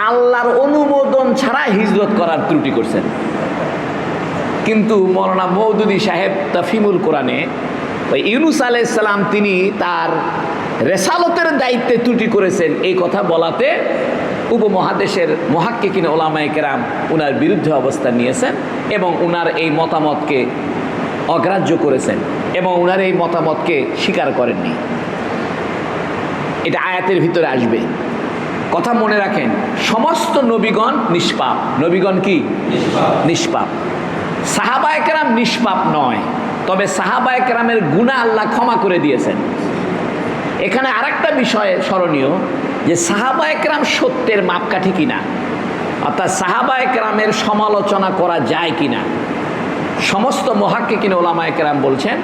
আল্লাহর অনুমোদন ছাড়া হিজরত করার ত্রুটি করছেন। কিন্তু মাওলানা মওদুদী সাহেব তাফহিমুল কোরআনে ওই ইউনূস আলাইহিস সালাম তিনি তার রেসালতের দায়িত্বে ত্রুটি করেছেন এই কথা বলাতে উপমহাদেশের মুহাক্কিকিন ওলামায়ে কেরাম উনার বিরুদ্ধে অবস্থান নিয়েছেন এবং উনার এই মতামতকে অগ্রাহ্য করেছেন এবং উনার এই মতামতকে স্বীকার করেননি। এটা আয়াতের ভিতরে আসবে। কথা মনে রাখেন, সমস্ত নবীগণ নিষ্পাপ। নবীগণ কি? নিষ্পাপ। সাহাবায়ে কেরাম নিষ্পাপ নয়, তবে সাহাবায়ে কেরামের গুনাহ আল্লাহ ক্ষমা করে দিয়েছেন। এখানে আরেকটা বিষয় স্মরণীয় যে সাহাবায়ে কেরাম সত্যের মাপকাঠি কিনা, অর্থাৎ সাহাবায়ে কেরামের সমালোচনা করা যায় কিনা। সমস্ত মুহাক্কিকিন ওলামায়ে কেরাম বলছেন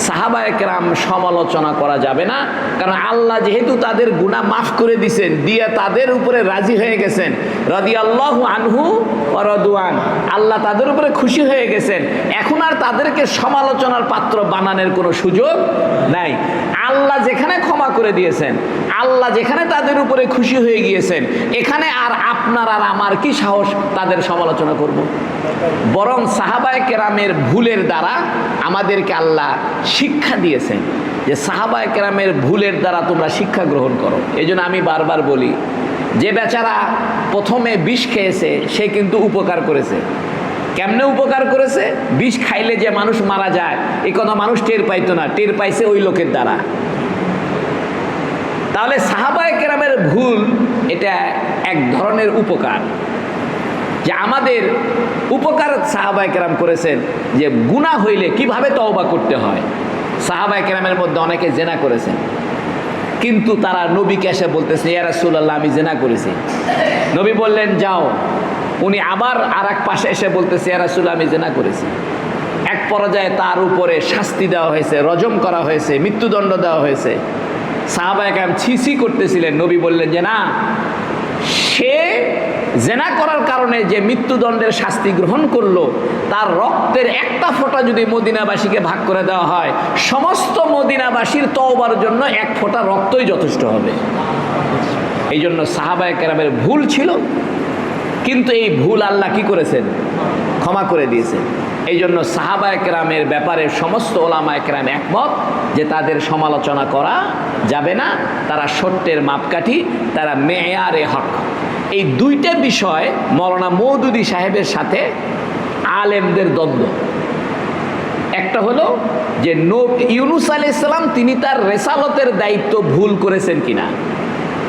সাহাবায়ে কেরাম সমালোচনা করা যাবে না, কারণ আল্লাহ যেহেতু তাদের গুনাহ মাফ করে দিয়েছেন, দিয়ে তাদের উপরে রাজি হয়ে গেছেন, রাদিয়াল্লাহু আনহু ওয়া রাদওয়ান, আল্লাহ তাদের উপরে খুশি হয়ে গেছেন। এখন আর তাদেরকে সমালোচনার পাত্র বানানোর কোনো সুযোগ নাই। আল্লাহ যেখানে ক্ষমা করে দিয়েছেন, আল্লাহ যেখানে তাদের উপরে খুশি হয়ে গিয়েছেন, এখানে আর আপনার আর আমার কি সাহস তাদের সমালোচনা করব। বরং সাহাবায়ে কেরামের ভুলের দ্বারা আমাদেরকে আল্লাহ শিক্ষা দিয়েছেন যে সাহাবায়ে কেরামের ভুলের দ্বারা তোমরা শিক্ষা গ্রহণ করো। এই জন্য আমি বারবার বলি, যে বেচারা প্রথমে বিষ খেয়েছে সে কিন্তু উপকার করেছে। কেমনে উপকার করেছে? বিষ খাইলে যে মানুষ মারা যায় এই কথা মানুষ টের পাইতো না, টের পাইছে ওই লোকের দ্বারা। তাহলে সাহাবায়ে কেরামের ভুল এটা এক ধরনের উপকার, যে আমাদের উপকার সাহাবায়ে কেরাম করেছেন যে গুনাহ হইলে কিভাবে তওবা করতে হয়। সাহাবায়ে কেরামের মধ্যে অনেকে জেনা করেছেন, কিন্তু তারা নবীকে এসে বলতেছে ইয়া রাসূলুল্লাহ আমি জেনা করেছি। নবী বললেন যাও। উনি আবার আর এক পাশে এসে বলতেছে ইয়া রাসূলুল্লাহ আমি জেনা করেছি। এক পর্যায়ে তার উপরে শাস্তি দেওয়া হয়েছে, রজম করা হয়েছে, মৃত্যুদণ্ড দেওয়া হয়েছে। সাহাবায়ে কেরাম ছিছি করতেছিলেন। নবী বললেন যে না, সে জেনা করার কারণে যে মৃত্যুদণ্ডের শাস্তি গ্রহণ করলো, তার রক্তের একটা ফোঁটা যদি মদিনাবাসীকে ভাগ করে দেওয়া হয়, সমস্ত মদিনাবাসীর তওবার জন্য এক ফোঁটা রক্তই যথেষ্ট হবে। এই জন্য সাহাবায়ে কেরামের ভুল ছিল, কিন্তু এই ভুল আল্লাহ কি করেছেন? ক্ষমা করে দিয়েছেন। এই জন্য সাহাবায়ে কেরামের ব্যাপারে সমস্ত ওলামায়ে কেরাম একমত যে তাদের সমালোচনা করা যাবে না, তারা সত্যের মাপকাঠি, তারা মেয়ারে হক। এই দুইটা বিষয় মৌলানা মওদুদী সাহেবের সাথে আলেমদের দ্বন্দ্ব। একটা হলো যে ইউনূস আলাইহিস সালাম তিনি তার রেসালতের দায়িত্ব ভুল করেছেন কিনা,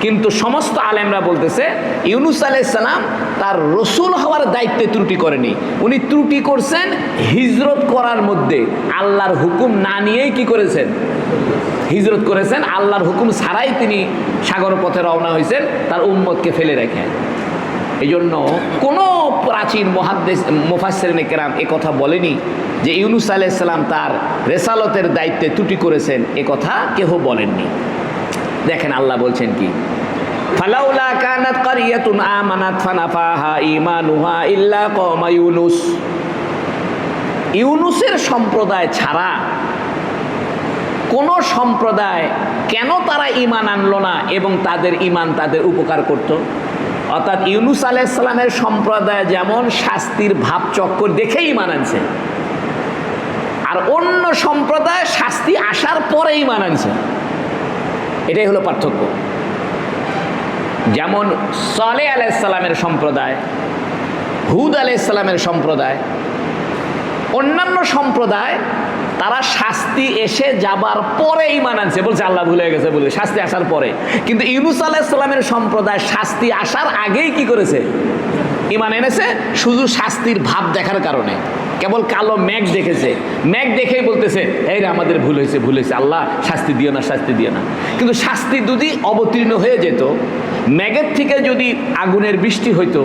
কিন্তু সমস্ত আলেমরা বলতেছে ইউনূস আলাইহিস সালাম তার রসুল হওয়ার দায়িত্বে ত্রুটি করেনি, উনি ত্রুটি করছেন হিজরত করার মধ্যে। আল্লাহর হুকুম না নিয়েই কি করেছেন? হিজরত করেছেন। আল্লাহর হুকুম ছাড়াই তিনি সাগর পথে রওনা হয়েছেন তার উম্মতকে ফেলে রেখে। এই জন্য কোনো প্রাচীন মুফাসসিরিনে কেরাম এ কথা বলেনি যে ইউনূস আলাইহিস সালাম তার রেসালতের দায়িত্বে ত্রুটি করেছেন, এ কথা কেউ বলেননি। দেখেন আল্লাহ বলছেন কি, ফালাউলা কানাত কারিয়াতুন আমানাত ফানাফাহা ঈমানুহা ইল্লা কওমা ইউনূস। ইউনূসের সম্প্রদায় ছাড়া কোন সম্প্রদায় কেন তারা ঈমান আনলো না এবং তাদের ঈমান তাদের উপকার করত? অর্থাৎ ইউনূস আলাইহিস সালামের সম্প্রদায় যেমন শাস্তির ভাবচক্কর দেখে ঈমান আনছে, আর অন্য সম্প্রদায় শাস্তি আসার পরে ঈমান আনছে। এটাই হলো পার্থক্য। যেমন সালেহ আলাইহিস সালামের সম্প্রদায়, হুদ আলাইহিস সালামের সম্প্রদায়, অন্যান্য সম্প্রদায় তারা শাস্তি এসে যাবার পরে ঈমান আনছে, বলছে আল্লাহ ভুলে গেছে বলে শাস্তি আসার পরে। কিন্তু ইউনূস আলাইহিস সালামের সম্প্রদায় শাস্তি আসার আগেই কি করেছে? ঈমান এনেছে, শুধু শাস্তির ভাব দেখার কারণে। কেবল কালো মেঘ দেখেছে, মেঘ দেখেই বলতেছে এই রে আমাদের ভুল হয়েছে, ভুল হয়েছে, আল্লাহ শাস্তি দিও না, শাস্তি দিও না। কিন্তু শাস্তি যদি অবতীর্ণ হয়ে যেত, মেঘের থেকে যদি আগুনের বৃষ্টি হইতো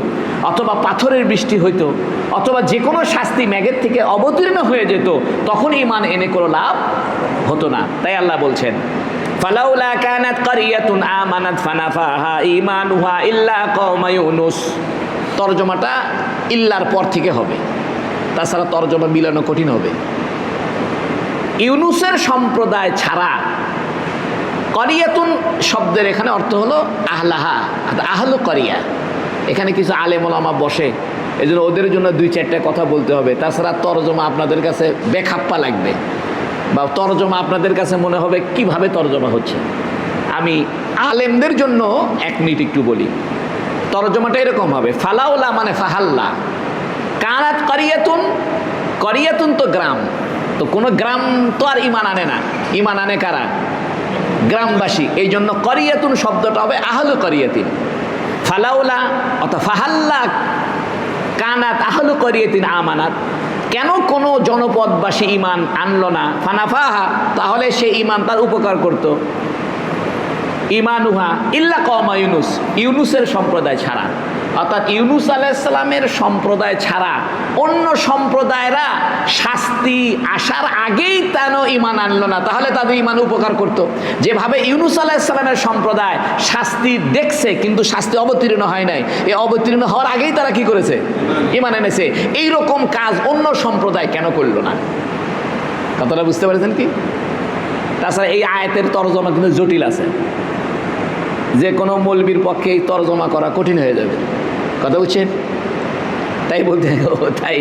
অথবা পাথরের বৃষ্টি হইতো অথবা যে কোনো শাস্তি মেঘের থেকে অবতীর্ণ হয়ে যেত, তখন ঈমান এনে কোনো লাভ হতো না। তাই আল্লাহ বলছেন ফালাউলা কানাত কারিয়াতুন আমানাত ফানাফাহা ঈমানুহা ইল্লা কওমা ইউনূস। তরজমাটা ইল্লার পর থেকে হবে, তাছাড়া তরজমা মিলানো কঠিন হবে। ইউনূসের সম্প্রদায় ছাড়া, করিয়াতুন শব্দের এখানে অর্থ হলো আহলাহা, আহলু করিয়া। এখানে কিছু আলেম ওলামা বসে, এই জন্য ওদের জন্য দুই চারটা কথা বলতে হবে, তাছাড়া তরজমা আপনাদের কাছে বেখাপ্পা লাগবে, বা তরজমা আপনাদের কাছে মনে হবে কিভাবে তরজমা হচ্ছে। আমি আলেমদের জন্য এক মিনিট একটু বলি। তরজমাটা এরকম হবে, ফালাউলা মানে ফাহাল্লা, কানাত করিয়াতুন, করিয়াতুন তো গ্রাম, তো কোনো গ্রাম তো আর ঈমান আনে না, ঈমান আনে কারা? গ্রামবাসী। এই জন্য করিয়াতুন শব্দটা হবে আহলু করিয়াতিন। ফালাউলা অথবা ফাহাল্লা কানাত আহলু করিয়াতিন আমানাত, কেন কোনো জনপদবাসী ঈমান আনলো না? ফানাফাহা, তাহলে সে ঈমান তার উপকার করত। ঈমানুহা ইল্লা কওমা ইউনূস, ইউনূসের সম্প্রদায় ছাড়া। অর্থাৎ ইউনূস আলাইহিস সালামের সম্প্রদায় ছাড়া অন্য সম্প্রদায়রা শাস্তি আসার আগেই কেন ঈমান আনলো না? তাহলে তাদের ঈমান উপকার করত। যেভাবে ইউনূস আলাইহিস সালামের সম্প্রদায় শাস্তি দেখছে কিন্তু শাস্তি অবতীর্ণ হয় নাই, এই অবতীর্ণ হওয়ার আগেই তারা কি করেছে? ঈমান এনেছে। এইরকম কাজ অন্য সম্প্রদায় কেন করলো না? কথাটা বুঝতে পেরেছেন কি? তাছাড়া এই আয়াতের তরজমা কিন্তু জটিল আছে, যে কোনো মৌলবীর পক্ষে এই তরজমা করা কঠিন হয়ে যাবে। কথা বুঝছেন? তাই বলতে, তাই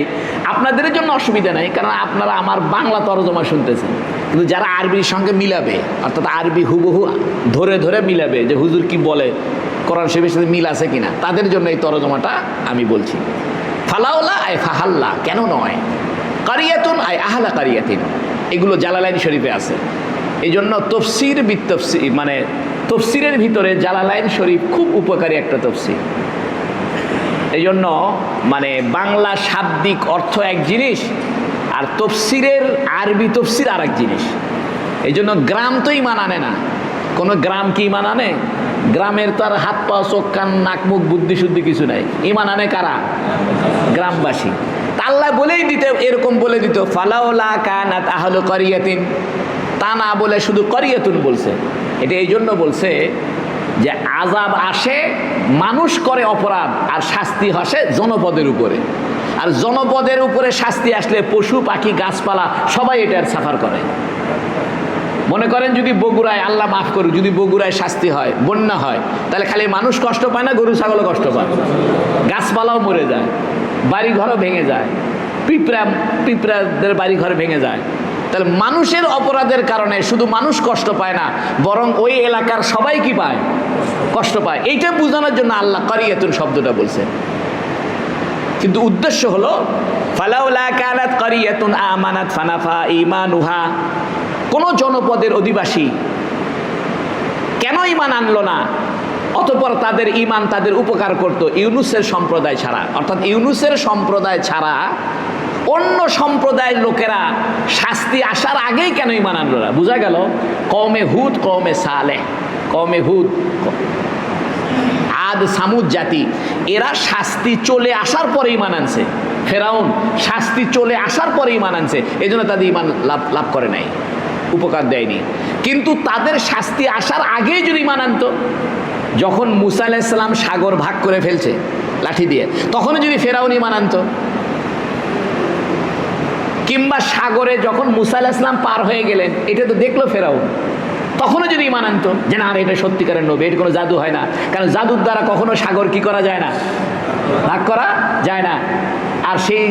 আপনাদের জন্য অসুবিধা নাই, কারণ আপনারা আমার বাংলা তরজমা শুনতেছেন, কিন্তু যারা আরবির সঙ্গে মিলাবে, অর্থাৎ আরবি হুবহু ধরে ধরে মিলাবে যে হুজুর কি বলে, কোরআন শরীফের সাথে মিল আছে কিনা, তাদের জন্য এই তরজমাটা আমি বলছি। ফালাউলা আয় ফাহাল্লা, কেন নয়? কারিয়াতুন আয় আহলা কারিয়াতিন, এগুলো জালালাইন শরীফে আছে। এই জন্য তফসির বিতফসির, মানে তফসিরের ভিতরে জালালাইন শরীফ খুব উপকারী একটা তফসির। এই জন্য মানে বাংলা শাব্দিক অর্থ এক জিনিস, আর তফসিরের আরবি তফসির আর এক জিনিস। এই জন্য গ্রাম তো ঈমান আনে না। কোনো গ্রাম কি ঈমান আনে? গ্রামের তো আর হাত পা চোখ কান নাক মুখ বুদ্ধি শুদ্ধি কিছু নাই। ঈমান আনে কারা? গ্রামবাসী। আল্লাহ বলেই দিতে, এরকম বলে দিত ফালাউলা কানাত আহলু করিয়াতিন, তা না বলে শুধু করিয়াতুন বলছে। এটা এই জন্য বলছে যে আযাব আসে, মানুষ করে অপরাধ, আর শাস্তি আসে জনপদের উপরে। আর জনপদের উপরে শাস্তি আসলে পশু পাখি গাছপালা সবাই এটার সাফার করে। মনে করেন যদি বগুড়ায়, আল্লাহ মাফ করুক, যদি বগুড়ায় শাস্তি হয়, বন্যা হয়, তাহলে খালি মানুষ কষ্ট পায় না, গরু ছাগলও কষ্ট পায়, গাছপালাও মরে যায়, বাড়ি ঘরও ভেঙে যায়, পিঁপড়াদের বাড়ি ঘর ভেঙে যায়। তাহলে মানুষের অপরাধের কারণে শুধু মানুষ কষ্ট পায় না, বরং ওই এলাকার সবাই কি পায়? কষ্ট পায়। এইটা বোঝানোর জন্য আল্লাহ কারিয়াতুন শব্দটা বলছে। কিন্তু উদ্দেশ্য হলো ফালাউলা কানাত কারিয়াতুন আমানাত ফানাফা ঈমানুহা, কোন জনপদের অধিবাসী কেন ঈমান আনলো না, অতঃপর তাদের ঈমান তাদের উপকার করত ইউনুসের সম্প্রদায় ছাড়া। অর্থাৎ ইউনুসের সম্প্রদায় ছাড়া অন্য সম্প্রদায়ের লোকেরা শাস্তি আসার আগেই কেন ঈমান আনলো না? বোঝা গেল কওমে হুদ, কওমে সালেহ, কওমে হুদ, আদ, সামুদ জাতি, এরা শাস্তি চলে আসার পরে ঈমান আনছে। ফেরাউন শাস্তি চলে আসার পরে ঈমান আনছে, এই জন্য তাদের ঈমান লাভ করে নাই, উপকার দেয়নি। কিন্তু তাদের শাস্তি আসার আগেই যদি ঈমান আনতো, যখন মুসা আলাইহিস সালাম সাগর ভাগ করে ফেলছে লাঠি দিয়ে, তখনও যদি ফেরাউন ঈমান আনতো, কিংবা সাগরে যখন মুসা আলাইহিস সালাম পার হয়ে গেলেন, এটা তো দেখলো ফেরাউন, তখনও যদি ঈমান আনতো যে না এটা সত্যিকারের নবী, এটা কোনো জাদু হয় না, কারণ জাদুর দ্বারা কখনো সাগর কি করা যায় না, ভাগ করা যায় না। আর সেই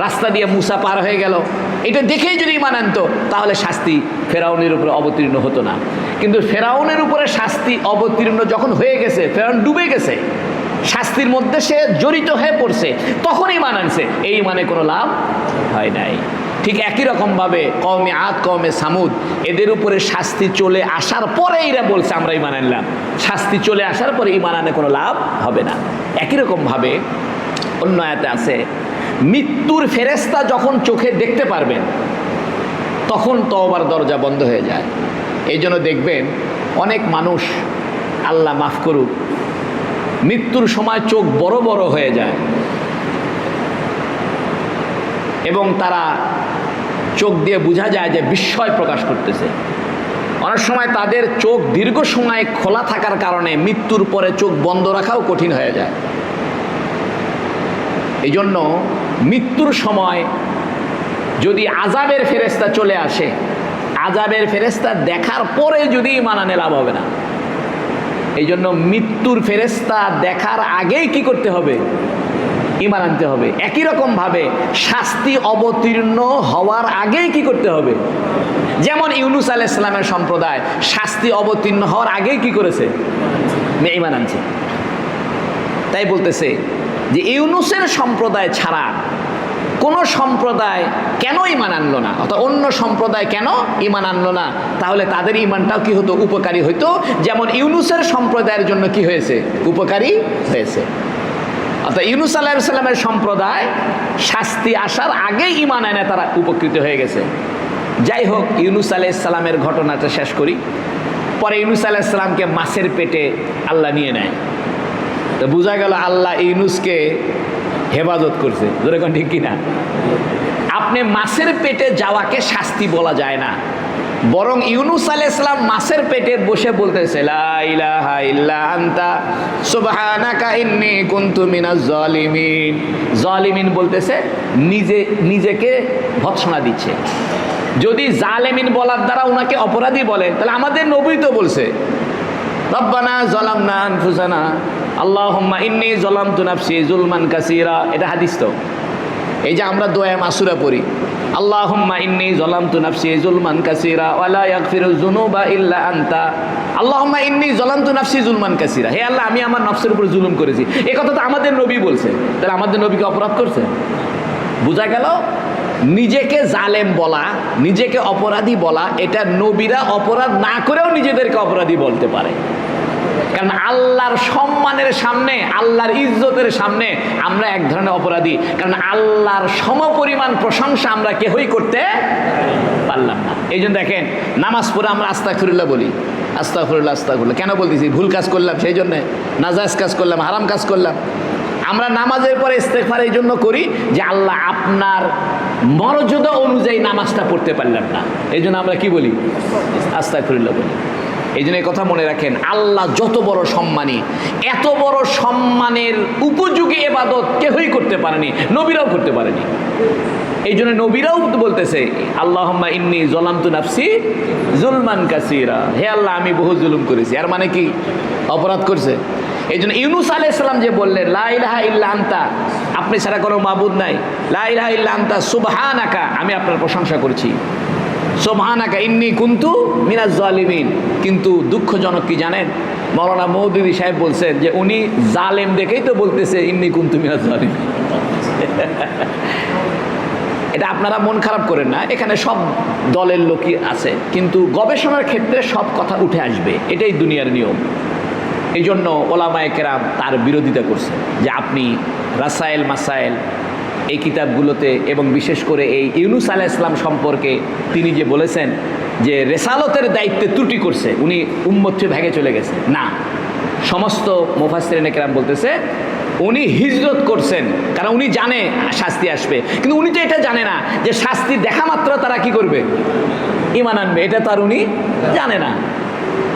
রাস্তা দিয়ে মুসা পার হয়ে গেল, এটা দেখেই যদি ঈমান আনতো, তাহলে শাস্তি ফেরাউনের উপরে অবতীর্ণ হতো না। কিন্তু ফেরাউনের উপরে শাস্তি অবতীর্ণ যখন হয়ে গেছে, ফেরাউন ডুবে গেছে, শাস্তির মধ্যে সে জড়িত হয়ে পড়ছে, তখন ঈমান আনছে, এই ঈমানে কোনো লাভ হয় নাই। ঠিক একই রকমভাবে কওমে আদ, কওমে সামুদ, এদের উপরে শাস্তি চলে আসার পরে এরা বলছে আমরা ঈমান আনলাম, শাস্তি চলে আসার পরে ঈমান আনে কোনো লাভ হবে না। একই রকমভাবে অন্য আয়াতে আছে, মৃত্যুর ফেরেশতা যখন চোখে দেখতে পারবেন, তখন তওবার দরজা বন্ধ হয়ে যায়। এই জন্য দেখবেন অনেক মানুষ, আল্লাহ মাফ করুক, মৃত্যুর সময় চোখ বড় বড় হয়ে যায় এবং তারা চোখ দিয়ে বোঝা যায় যে বিস্ময় প্রকাশ করতেছে। অনেক সময় তাদের চোখ দীর্ঘ সময় খোলা থাকার কারণে মৃত্যুর পরে চোখ বন্ধ রাখাও কঠিন হয়ে যায়। এই জন্য মৃত্যুর সময় যদি আযাবের ফেরেশতা চলে আসে, আযাবের ফেরেশতা দেখার পরে যদি ঈমান আনে লাভ হবে না। এই জন্য মৃত্যুর ফেরেশতা দেখার আগেই কি করতে হবে? ঈমান আনতে হবে। একই রকম ভাবে শাস্তি অবতীর্ণ হওয়ার আগেই কি করতে হবে? যেমন ইউনুস আলাইহিস সালামের সম্প্রদায় শাস্তি অবতীর্ণ হওয়ার আগেই কি করেছে? ঈমান আনছে। তাই বলতেছে যে ইউনুসের সম্প্রদায় ছাড়া কোন সম্প্রদায় কেন ঈমান আনলো না, অর্থাৎ অন্য সম্প্রদায় কেন ঈমান আনলো না, তাহলে তাদের ঈমানটাও কি হতো? উপকারী হইতো। যেমন ইউনুসের সম্প্রদায়ের জন্য কি হয়েছে? উপকারী হয়েছে। অর্থাৎ ইউনুস আলাইহিস সালামের সম্প্রদায় শাস্তি আসার আগেই ঈমান আনে তারা উপকৃত হয়ে গেছে। যাই হোক, ইউনুস আলাইহিস সালামের ঘটনাটা শেষ করি। পরে ইউনুস আলাইহিস সালামকে মাছের পেটে আল্লাহ নিয়ে নেয়। তো বোঝা গেল আল্লাহ ইউনুসকে হেফাজত করছে। যেরকম ঠিক কিনা? আপনি মাছের পেটে যাওয়াকে শাস্তি বলা যায় না, বরং ইউনুস আলাইহিস সালাম মাছের পেটে বসে বলতেছে লা ইলাহা ইল্লা আনতা সুবহানাকা ইন্নী কুনতু মিনাজ জালিমিন। জালিমিন বলতেছে, নিজেকে ভৎসনা দিচ্ছে। যদি জালেমিন বলার দ্বারা ওনাকে অপরাধী বলেন, তাহলে আমাদের নবী তো বলছে রব্বানা যালামনা আনফুসানা আল্লাহুম্মা ইন্নী যালামতু নাফসি যুলমান কাসীরা। এটা হাদিস তো। এই যে আমরা দোয়া মাসুরা পড়ি, আল্লাহুম্মা ইন্নী যালামতু নাফসি যুলমান কাসীরা ওয়া লা ইয়াগফিরুয যুনুবা ইল্লা আনতা। আল্লাহুম্মা ইন্নী যালামতু নাফসি যুলমান কাসীরা, হে আল্লাহ আমি আমার নফসের উপর জুলুম করেছি। এই কথা তো আমাদের নবী বলছে। তাহলে আমাদের নবীকে অপরাধ করছে? বোঝা গেল নিজেকে জালেম বলা, নিজেকে অপরাধী বলা, এটা নবীরা অপরাধ না করেও নিজেদেরকে অপরাধী বলতে পারে। কারণ আল্লাহর সম্মানের সামনে, আল্লাহর ইজ্জতের সামনে আমরা এক ধরনের অপরাধী। কারণ আল্লাহর সমপরিমাণ প্রশংসা আমরা কেহই করতে পারলাম না। এই জন্য দেখেন, নামাজ পড়ে আমরা আস্তাগফিরুল্লাহ বলি, আস্তাগফিরুল্লাহ আস্তাগফিরুল্লাহ কেন বলতেছি? ভুল কাজ করলাম সেই জন্য, নাজায়েজ কাজ করলাম, হারাম কাজ করলাম। আমরা নামাজের পরে ইস্তেগফার এই জন্য করি যে আল্লাহ আপনার মর্যাদা অনুযায়ী নামাজটা পড়তে পারলাম না, এই জন্য আমরা কি বলি? আস্তাগফিরুল্লাহ বলি। এই জন্য এই কথা মনে রাখেন, আল্লাহ যত বড় সম্মানী, এত বড় সম্মানের উপযোগী ইবাদত কেউই করতে পারেনি, নবীরাও করতে পারেনি। এই জন্য নবীরাও বলতেছে আল্লাহুম্মা ইন্নী যালামতু নাফসি যুলমান কাসীরা, হে আল্লাহ আমি বহু জুলুম করেছি। আর মানে কি? অপরাধ করছে। এই জন্য ইউনুস আলাইহিস সালাম যে বললেন লা ইলাহা ইল্লা আনতা, আপনি ছাড়া কোনো মাবুদ নাই, লা ইলাহা ইল্লা আনতা সুবহানাকা, আমি আপনার প্রশংসা করছি, সুবহানাকা ইন্নী কুনতু মিনাজ জালিমিন। কিন্তু দুঃখজনক কি জানেন, মাওলানা মওদুদী সাহেব বলছেন যে উনি জালেম দেখেই তো বলতেছে ইন্নী কুনতু মিনাজ জালিমিন। এটা আপনারা মন খারাপ করেন না, এখানে সব দলের লোকই আছে, কিন্তু গবেষণার ক্ষেত্রে সব কথা উঠে আসবে, এটাই দুনিয়ার নিয়ম। এই জন্য ওলামায়ে কেরাম তার বিরোধিতা করছে যে আপনি রাসায়েল মাসায়েল এই কিতাবগুলোতে, এবং বিশেষ করে এই ইউনুস আলাইহিস সালাম সম্পর্কে তিনি যে বলেছেন যে রেসালতের দায়িত্বে ত্রুটি করছে, উনি উম্মতকে ভেঙে চলে গেছে, না, সমস্ত মুফাসসিরিনে কেরাম বলতেছে উনি হিজরত করছেন, কারণ উনি জানে শাস্তি আসবে, কিন্তু উনি তো এটা জানে না যে শাস্তি দেখা মাত্র তারা কি করবে, ঈমান আনবে, এটা তো আর উনি জানে না।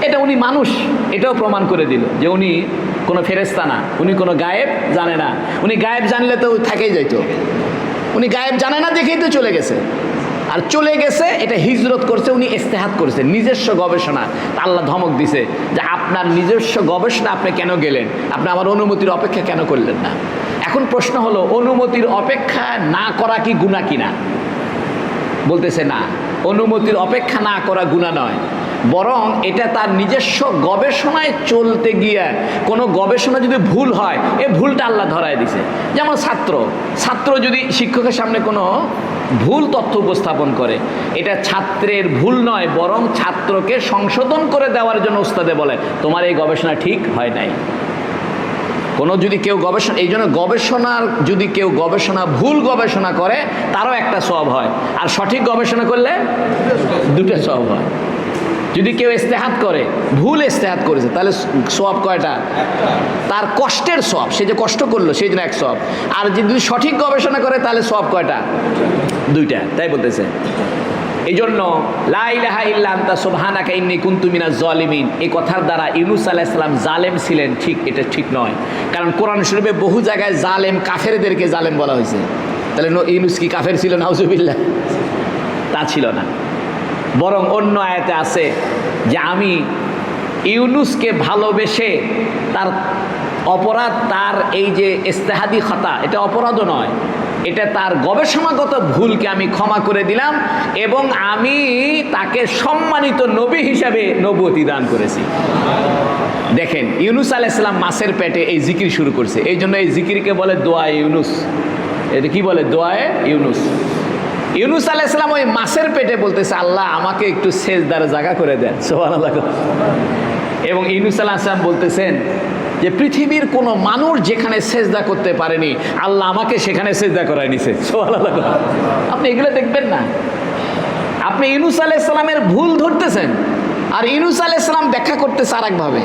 এটা উনি মানুষ, এটাও প্রমাণ করে দিল যে উনি কোনো ফেরেশতা না, উনি কোনো গায়েব জানে না। উনি গায়েব জানলে তো থেকেই যাইতো, উনি গায়েব জানে না দেখেই তো চলে গেছে। আর চলে গেছে এটা হিজরত করছে, উনি ইস্তেহাদ করেছে, নিজস্ব গবেষণা। আল্লাহ ধমক দিছে যে আপনার নিজস্ব গবেষণা আপনি কেন গেলেন, আপনি আমার অনুমতির অপেক্ষা কেন করলেন না। এখন প্রশ্ন হলো অনুমতির অপেক্ষা না করা কি গুনাহ কিনা? বলতেছে না, অনুমতির অপেক্ষা না করা গুনাহ নয়, বরং এটা তার নিজস্ব গবেষণায় চলতে গিয়ে কোনো গবেষণা যদি ভুল হয়, এই ভুলটা আল্লাহ ধরায় দিছে। যেমন ছাত্র যদি শিক্ষকের সামনে কোনো ভুল তথ্য উপস্থাপন করে, এটা ছাত্রের ভুল নয়, বরং ছাত্রকে সংশোধন করে দেওয়ার জন্য উস্তাদে বলে তোমার এই গবেষণা ঠিক হয় নাই। কোনো যদি কেউ গবেষণা, এই জন্য গবেষণার যদি কেউ গবেষণা ভুল গবেষণা করে তারও একটা সওয়াব হয়, আর সঠিক গবেষণা করলে দুটো সওয়াব হয়। যদি কেউ ইস্তেহাদ করে, ভুল ইস্তেহাদ করেছে, তাহলে সওয়াব কয়টা? তার কষ্টের সওয়াব, সে যে কষ্ট করলো সেই জন্য এক সওয়াব। আর যদি সঠিক গবেষণা করে তাহলে সওয়াব কয়টা? দুইটা। তাই বলতেছে। এই জন্য লা ইলাহা ইল্লা আনতা সুবহানাকা ইন্নী কুনতু মিনাজ জালিমিন, এই কথার দ্বারা ইউনুস আলাইহিস সালাম জালেম ছিলেন, ঠিক, এটা ঠিক নয়। কারণ কোরআন শরীফে বহু জায়গায় জালেম কাফেরদেরকে জালেম বলা হয়েছে। তাহলে ইউনুস কি কাফের ছিল? নাউজুবিল্লাহ, তা ছিল না। বরং অন্য আয়াতে আছে যে আমি ইউনুসকে ভালোবেসে তার অপরাধ, তার এই যে ইস্তেহাদি খাতা, এটা অপরাধও নয়, এটা তার গবেষণাগত ভুলকে আমি ক্ষমা করে দিলাম, এবং আমি তাকে সম্মানিত নবী হিসাবে নবুয়তি দান করেছি। দেখেন ইউনুস আলাইহিস সালাম মাছের পেটে এই জিকির শুরু করছে, এই জন্য এই জিকিরকে বলে দোয়ায়ে ইউনুস। এটা কি বলে? দোয়ায়ে ইউনুস। ইউনুস আলাইহিস সালাম ওই মাছের পেটে বলতেছে আল্লাহ আমাকে একটু সেজদার জায়গা করে দেন, সুবহানাল্লাহ। এবং ইউনুস আলাইহিস সালাম বলতেছেন যে পৃথিবীর কোনো মানুষ যেখানে সেজদা করতে পারেনি আল্লাহ আমাকে সেখানে সেজদা করায় নিছে, সুবহানাল্লাহ। আপনি এগুলো দেখবেন না, আপনি ইউনুস আলাইহিস সালামের ভুল ধরতেছেন, আর ইউনুস আলাইহিস সালাম ব্যাখ্যা করতেছে আরেকভাবে।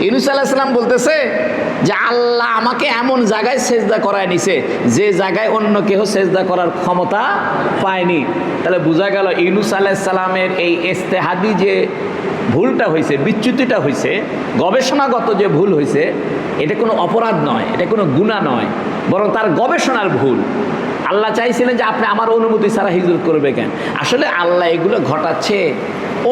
ইউনুস আলাইহিস সালাম বলতেছে যে আল্লাহ আমাকে এমন জায়গায় সেজদা করায় নিছে যে জায়গায় অন্য কেউ সেজদা করার ক্ষমতা পায়নি। তাহলে বোঝা গেল ইউনুস আলাইহিস সালামের এই ইস্তেহাদি যে ভুলটা হয়েছে, বিচ্যুতিটা হয়েছে, গবেষণাগত যে ভুল হয়েছে, এটা কোনো অপরাধ নয়, এটা কোনো গুনাহ নয়, বরং তার গবেষণার ভুল। আল্লাহ চাইছিলেন যে আপনি আমার অনুমতি ছাড়া হিজরত করবে কেন। আসলে আল্লাহ এগুলো ঘটাচ্ছে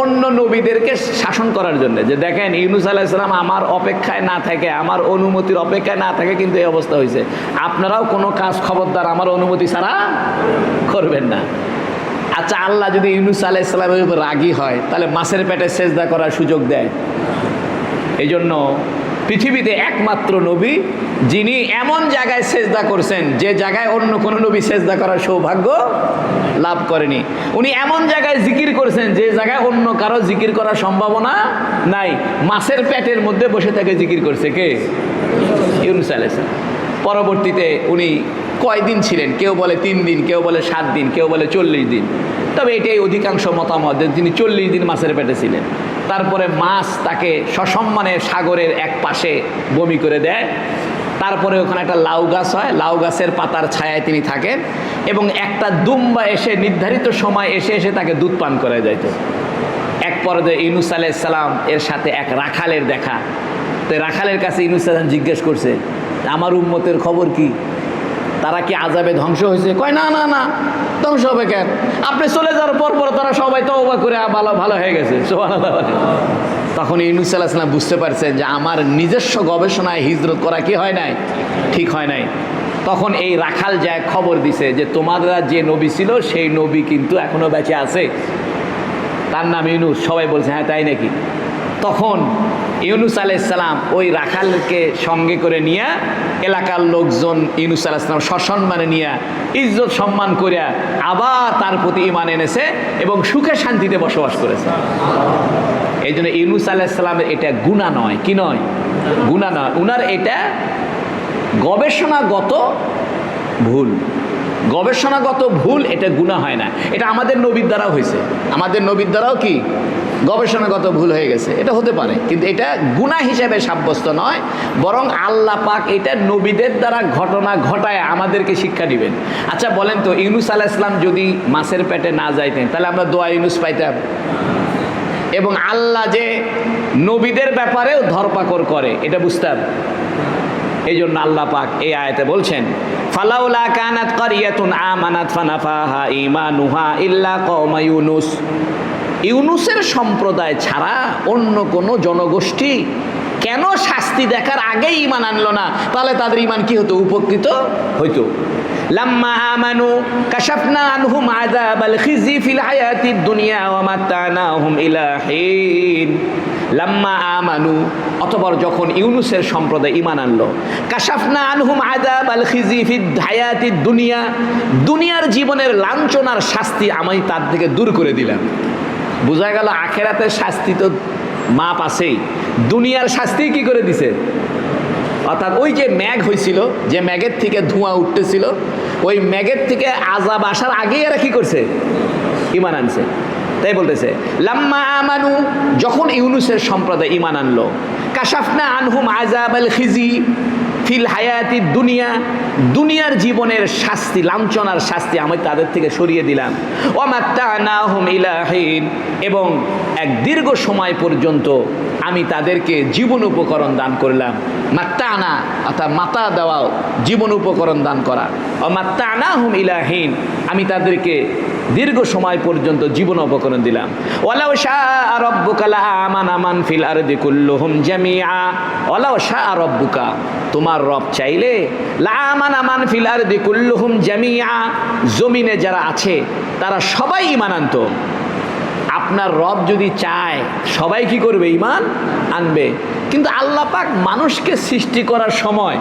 অন্য নবীদেরকে শাসন করার জন্য, যে দেখেন ইউনুস আলাইহিস সালাম আমার অপেক্ষায় না থাকে, আমার অনুমতির অপেক্ষায় না থাকে, কিন্তু এই অবস্থা হয়েছে। আপনারাও কোনো কাজ খবরদার আমার অনুমতি ছাড়া করবেন না। আচ্ছা, আল্লাহ যদি ইউনুস আলাইহিস সালামের উপর রাগী হয় তাহলে মাছের পেটে সেজদা করার সুযোগ দেয়? এই জন্য পৃথিবীতে একমাত্র নবী যিনি এমন জায়গায় সেজদা করছেন যে জায়গায় অন্য কোনো নবী সেজদা করার সৌভাগ্য লাভ করেনি। উনি এমন জায়গায় জিকির করেছেন যে জায়গায় অন্য কারো জিকির করার সম্ভাবনা নাই। মাছের পেটের মধ্যে বসে থেকে জিকির করছে কে? ইউনুস আলাইহিস সালাম। পরবর্তীতে উনি কয়দিন ছিলেন? কেউ বলে 3 দিন, কেউ বলে 7 দিন, কেউ বলে 40 দিন। তবে এটাই অধিকাংশ মতামত যে তিনি 40 দিন মাছের পেটে ছিলেন। তারপরে মাছ তাকে সসম্মানে সাগরের এক পাশে বমি করে দেয়। তারপরে ওখানে একটা লাউ গাছ হয়, লাউ গাছের পাতার ছায়ায় তিনি থাকেন, এবং একটা দুম্বা এসে নির্ধারিত সময় এসে এসে তাকে দুধ পান করে যাইত। এক পর্যায়ে ইউনুস আলাইহিস সালাম এর সাথে এক রাখালের দেখা। তো রাখালের কাছে ইউনুস সালাম জিজ্ঞেস করছে আমার উম্মতের খবর কি, তারা কি আযাবে ধ্বংস হয়েছে? কয় না না না। তখন ধ্বংস হবে কেন? আপনি চলে যাওয়ার পর পর তারা সবাই তওবা করে ভালো ভালো হয়ে গেছে। সুবহানাল্লাহ। তখন ইউনূস আলাইহিস সালাম বুঝতে পারছেন যে আমার নিজস্ব গবেষণায় হিজরত করা কি হয় নাই, ঠিক হয় নাই। তখন এই রাখাল যায় খবর দিছে যে তোমারা যে নবী ছিল সেই নবী কিন্তু এখনো বেঁচে আছে, তার নাম ইউনূস। সবাই বলছে হ্যাঁ তাই নাকি? তখন ইউনূস আলাইহিস সালাম ওই রাখালকে সঙ্গে করে নিয়ে এলাকার লোকজন ইউনূস আলাইহিস সালাম সসম্মানে নিয়ে ইজ্জত সম্মান করিয়া আবার তার প্রতি ঈমান এনেছে এবং সুখে শান্তিতে বসবাস করেছে। এই জন্য ইউনূস আলাইহিস সালামের এটা গুনাহ নয়। কি নয়? গুনাহ নয়। উনার এটা গবেষণাগত ভুল। গবেষণাগত ভুল, এটা গুনাহ হয় না। এটা আমাদের নবীর দ্বারাও হয়েছে। আমাদের নবীর দ্বারাও কি গবেষণাগত ভুল হয়ে গেছে, এটা হতে পারে, কিন্তু এটা গুনাহ হিসেবে সাব্যস্ত নয়, বরং আল্লাহ পাক এটা নবীদের দ্বারা ঘটনা ঘটায় আমাদেরকে শিক্ষা দিবেন। আচ্ছা বলেন তো, ইউনূস আলাইহিস সালাম যদি মাছের পেটে না যাইতেন তাহলে আমরা দোয়া ইউনূস পাইতাম? এবং আল্লাহ যে নবীদের ব্যাপারেও ধরপাকড় করে এটা বুঝতাম। এই জন্য আল্লাহ পাক এই আয়াতে বলছেন ফালাউলা কানাত কারিয়াতুন আমানাত ফানাফাহা ঈমানুহা ইল্লা কওমা ইউনূস। ইউনূসের সম্প্রদায় ছাড়া অন্য কোনো জনগোষ্ঠী কেন শাস্তি দেখার আগেই ঈমান আনলো না? তাহলে তাদের ঈমান কি হতো? উপকৃত হইতো। লাম্মা আমানু কাশাফনা আনহুম আযাবাল খিজি ফিল হায়াতিদ দুনিয়া ওয়া মাত্তানাহুম ইলা হিন। লাম্মা আমানু, অতঃপর যখন ইউনূসের সম্প্রদায় ঈমান আনলো, কাশাফনা আনহুম আযাবাল খিজি ফিদ হায়াতিদ দুনিয়া, দুনিয়ার জীবনের লাঞ্ছনার শাস্তি আমি তার থেকে দূর করে দিলাম। বোঝা গেল আখেরাতের শাস্তি তো মাপ আছেই, দুনিয়ার শাস্তি কি করে দিছে? অর্থাৎ ওই যে মেঘ হয়েছিল, যে মেঘের থেকে ধোঁয়া উঠতেছিল, ওই মেঘের থেকে আযাব আসার আগেই এরা কি করছে? ঈমান আনছে। তাই বলতেছে লাম্মা আমানু, যখন ইউনূসের সম্প্রদায় ঈমান আনলো, কাশাফনা আনহুম আযাবাল খিজি ফিল হায়াতিদ দুনিয়া, দুনিয়ার জীবনের শাস্তি, লাঞ্ছনার শাস্তি আমি তাদের থেকে সরিয়ে দিলাম। ওয়া মাত্তানাহুম ইলা হিন, এবং এক দীর্ঘ সময় পর্যন্ত আমি তাদেরকে জীবন উপকরণ দান করলাম। মাত্তানা অর্থাৎ মাতা দেওয়া, জীবন উপকরণ দান করা। ওয়া মাত্তানাহুম ইলা হিন, আমি তাদেরকে দীর্ঘ সময় পর্যন্ত জীবন উপকরণ দিলাম। ওয়ালাউ শাআ রাব্বুকা লাআমানা মান ফিল আরদি কুল্লুহুম জামিআ। ওয়ালাউ শাআ রাব্বুকা, তোমার রব চাইলে লাআমানা মান ফিল আরদি কুল্লুহুম জামিআ, জমিনে যারা আছে তারা সবাই ঈমান আনতো। আপনার রব যদি চায় সবাই কি করবে? ঈমান আনবে। কিন্তু আল্লাহ পাক মানুষকে সৃষ্টি করার সময়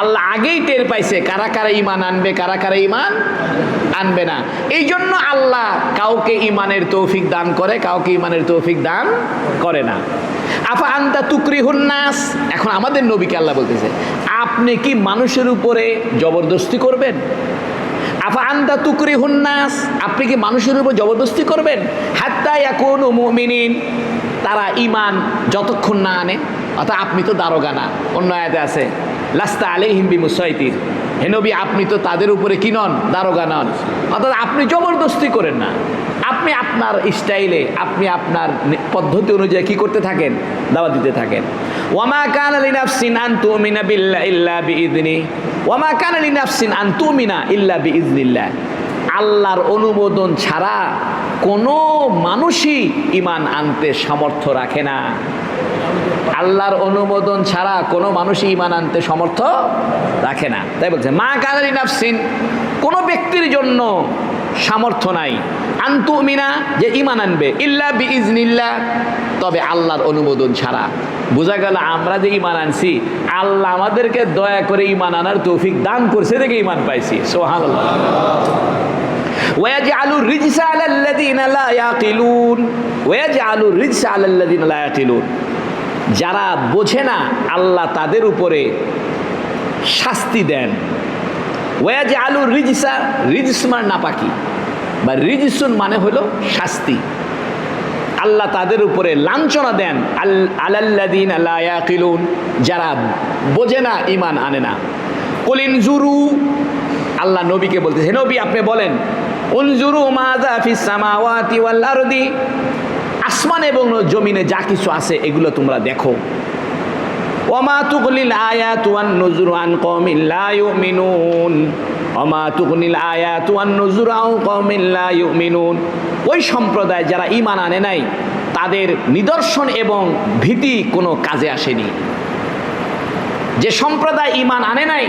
আল্লাহ আগেই টের পাইছে কারা কারা ঈমান আনবে, কারা কারা ঈমান আনবে না। এই জন্য আল্লাহ কাউকে ঈমানের তৌফিক দান করে, কাউকে ঈমানের তৌফিক দান করে না। আফা আনতা তুকরিহুন নাস, এখন আমাদের নবীকে আল্লাহ বলতেছে আপনি কি মানুষের উপরে জবরদস্তি করবেন? আফা আনতা তুকরিহুন নাস, আপনি কি মানুষের উপর জবরদস্তি করবেন? হাত্তা ইয়াকুনু মুমিনিন, তারা ঈমান যতক্ষণ না আনে। অর্থাৎ আপনি তো দারোগা না, অন্য আয়াতে আছে লাস্তা আলাইহিম বিমুসাইতির, হে নবী আপনি তো তাদের উপরে কি নন? দারোগা নন। অর্থাৎ আপনি জবরদস্তি করেন না, আপনি আপনার স্টাইলে, আপনি আপনার পদ্ধতি অনুযায়ী কি করতে থাকেন? দাওয়াত দিতে থাকেন। ওয়ামা কানা লিনাফসিন আন তুমিনা বিল্লাহি ইল্লা বিইذনি, ওয়ামা কানা লিনাফসিন আন তুমিনা ইল্লা বিইذনিল্লাহ, আল্লাহর অনুমোদন ছাড়া কোনো মানুষই ঈমান আনতে সামর্থ্য রাখে না। আল্লাহর অনুমোদন ছাড়া কোনো মানুষই ঈমান আনতে সামর্থ্য রাখে না। তাই বলছে মা কানা লিনাফসিন, কোনো ব্যক্তির জন্য সামর্থ্য নাই, আনতুমিনা যে ঈমান আনবে, ইল্লা বিইজনিল্লাহ তবে আল্লাহর অনুমোদন ছাড়া। বোঝা গেল আমরা যে ঈমান আনছি আল্লাহ আমাদেরকে দয়া করে ঈমান আনার তৌফিক দান করছে দেখে ঈমান পাইছি। সুবহানাল্লাহ। ওয়াজআলুর রিজসা আলাল্লাযিনা লা ইয়াকিলুন, ওয়াজআলুর রিজসা আলাল্লাযিনা লা ইয়াকিলুন, যারা বোঝে না আল্লাহ তাদের উপরে শাস্তি দেন। ওয়াজআলুর রিজসা, রিজস মানে নাপাকি, বা রিজসুন মানে হলো শাস্তি। আল্লাহ তাদের উপরে লাঞ্ছনা দেন আলাল্লাযিনা লা ইয়াকিলুন, যারা বোঝে না, ঈমান আনে না। কুল ইনজুরু, আল্লাহ নবীকে বলতে, হে নবী আপনি বলেন উনজুরু মাযা ফিস সামাওয়াতি ওয়াল আরদি, আসমান এবং জমিনে যা কিছু আছে এগুলো তোমরা দেখো। ওয়ামা তুগলিল আয়াতু ওয়ান নুযুরু আন কওমিন লা ইউমিনুন, ওমা তুগনিল আয়াতু আন নুযুর আন কওমিন লা ইউমিনুন। ওই সম্প্রদায় যারা ঈমান আনে নাই তাদের নিদর্শন এবং ভীতি কোনো কাজে আসেনি। যে সম্প্রদায় ঈমান আনে নাই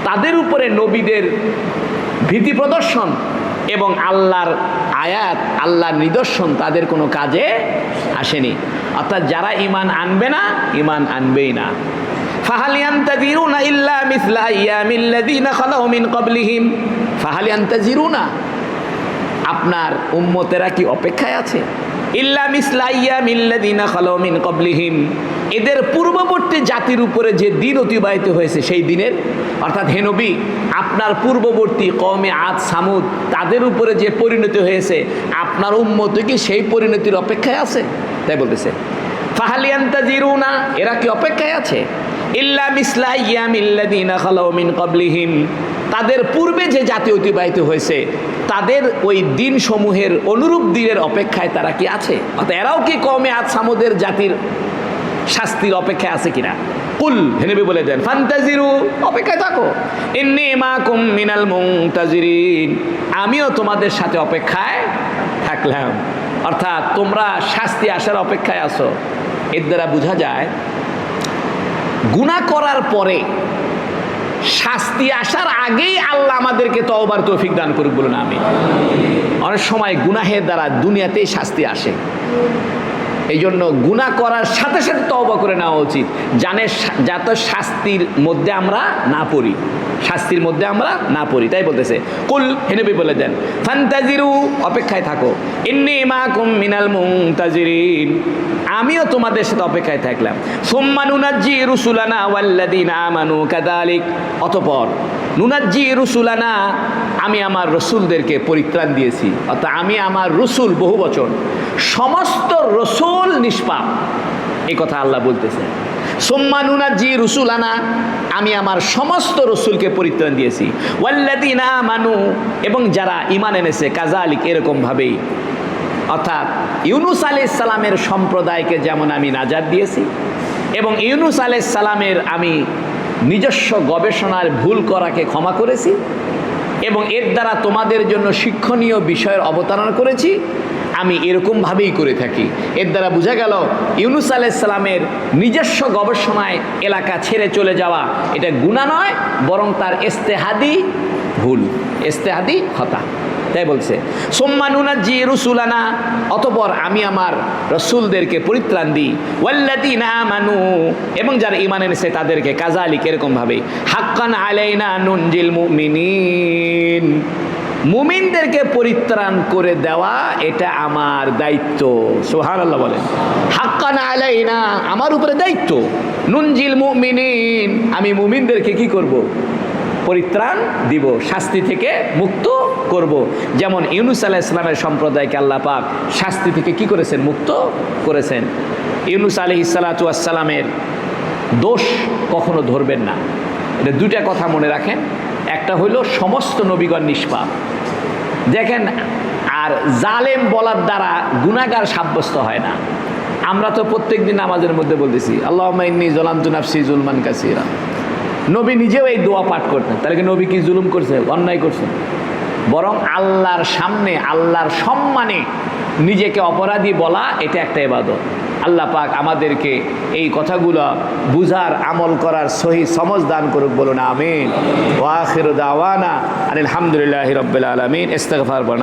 তাদের উপরে নবীদের ভীতি প্রদর্শন এবং আল্লাহর আয়াত, আল্লাহর নিদর্শন তাদের কোনো কাজে আসেনি। অর্থাৎ যারা ঈমান আনবে না, ঈমান আনবেই না। ফাহাল ইয়ান্তাযিরুনা ইল্লা মিসলা আইয়ামিল্লাযীনা খালাউ মিন ক্বাবলিহিম। ফাহাল ইয়ান্তাযিরুনা, আপনার উম্মতেরা কি অপেক্ষায় আছে? ইল্লা মিসলা আইয়ামিল্লাযীনা খালাউ মিন ক্বাবলিহিম, এদের পূর্ববর্তী জাতির উপরে যে দিন অতিবাহিত হয়েছে সেই দিনের, অর্থাৎ হে নবী আপনার পূর্ববর্তী কওমে আদ সামুদ তাদের উপরে যে পরিণতি হয়েছে আপনার উম্মত কি সেই পরিণতির অপেক্ষায় আছে? তাই বলতেছে ফাহাল ইয়ান্তাযিরুনা, এরা কি অপেক্ষায় আছে? ইল্লা মিসলা আইয়ামিল্লাযীনা খালাউ মিন ক্বাবলিহিম, তাদের পূর্বে যে জাতি অতিবাহিত হয়েছে তাদের ওই দিন সমূহের অনুরূপ দিনের অপেক্ষায় তারা কি আছে? অর্থাৎ এরাও কি কওমে আদ সামুদের জাতির শাস্তির অপেক্ষায় আছে কিনা? কুল, হে নবী বলে দেন ফান্তাজিরু, অপেক্ষায় থাকো। ইন্নী মাকুম মিনাল মুনতাজিরিন, আমিও তোমাদের সাথে অপেক্ষায় থাকলাম। অর্থাৎ তোমরা শাস্তি আসার অপেক্ষায় আছো। এর দ্বারা বোঝা যায় গুনাহ করার পরে শাস্তি আসার আগেই আল্লাহ আমাদেরকে তওবার তৌফিক দান করুক, বলুন আমিন। অনেক সময় গুনাহের দ্বারা দুনিয়াতেই শাস্তি আসে, এই জন্য গুনাহ করার সাথে সাথে তওবা করে নেওয়া উচিত, যাতে শাস্তির মধ্যে আমরা না পড়ি, শাস্তির মধ্যে আমরা না পড়ি। তাই বলতেছে কুল, হে নবী বলে দেন ফান্তাজিরু, অপেক্ষায় থাকো। ইন্নী মাকুম মিনাল মুনতাজিরিন, আমিও তোমাদের সাথে অপেক্ষায় থাকলাম। সুম্মা নুনাজ্জি রুসুলানা ওয়াল্লাযীনা আমানু কাযালিক, অতঃপর নুনাজ্জি রুসুলানা, আমি আমার রসুলদেরকে পরিত্রাণ দিয়েছি। অর্থাৎ আমি আমার রসুল, বহু বচন, সমস্ত রসুল নিষ্পাপ, এই কথা আল্লাহ বলতেছে। সুম্মা নুনাজ্জি রুসুলানা, আমি আমার সমস্ত রসুলকে পরিত্রাণ দিয়েছি। ওয়াল্লাযীনা আমানু, এবং যারা ঈমান এনেছে, কাযালিক, এরকম ভাবেই। অর্থাৎ ইউনুস আলাইহিস সালামের সম্প্রদায়কে যেমন আমি নাজাত দিয়েছি এবং ইউনুস আলাইহিস সালামের আমি নিজস্ব গবেষণার ভুল করাকে ক্ষমা করেছি এবং এর দ্বারা তোমাদের জন্য শিক্ষণীয় বিষয়ের অবতারণা করেছি, আমি এরকমভাবেই করে থাকি। এর দ্বারা বোঝা গেল ইউনুস আলাইহিস সালামের নিজস্ব গবেষণায় এলাকা ছেড়ে চলে যাওয়া এটা গুনাহ নয়, বরং তার ইজতিহাদি ভুল, ইজতিহাদি খতা। তাই বলছে সুম্মা নুনাজ্জি রুসুলানা, অতঃপর আমি আমার রসুলদেরকে পরিত্রাণ দিই। ওয়াল্লাযীনা আমানু, এবং যারা ঈমান এনেছে তাদেরকে, কাযালিক, এরকম ভাবে। হাক্কান আলাইনা নুনজিল মুমিনিন, মুমিনদেরকে পরিত্রাণ করে দেওয়া এটা আমার দায়িত্ব। সুবহানাল্লাহ বলেন। হাক্কান আলাইনা, আমার উপরে দায়িত্ব। নুনজিল মুমিনিন, আমি মুমিনদেরকে কি করব? পরিত্রাণ দিব, শাস্তি থেকে মুক্ত করব। যেমন ইউনুস আলাইহিস সালামের সম্প্রদায়কে আল্লাহ পাক শাস্তি থেকে কি করেছেন? মুক্ত করেছেন। ইউনুস আলাইহিস সালাতু ওয়াস সালামের দোষ কখনো ধরবেন না, এটা দুইটা কথা মনে রাখেন। একটা হইল সমস্ত নবীগণ নিষ্পাপ, দেখেন, আর জালেম বলার দ্বারা গুনাহগার সাব্যস্ত হয় না। আমরা তো প্রত্যেক দিন নামাজের মধ্যে বলতেছি আল্লাহুম্মা ইন্নী যালামতু নাফসি যুলমান কাসীরা। নবী নিজেও এই দোয়া পাঠ করতেন, তাহলে কি নবী কি জুলুম করছে, অন্যায় করছে? বরং আল্লাহর সামনে, আল্লাহর সম্মানে নিজেকে অপরাধী বলা এটা একটা ইবাদত। আল্লাহ পাক আমাদেরকে এই কথাগুলো বুঝার, আমল করার সহি সমঝ দান করুক, বলুন আমিন। ওয়া আখিরু দাওয়ানা আনিল হামদুলিল্লাহি রাব্বিল আলামিন। ইস্তিগফার করুন।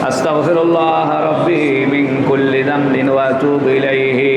আস্তাগফিরুল্লাহ রাব্বি মিন কুল্লি যামবিন ওয়া আতুবু ইলাইহি।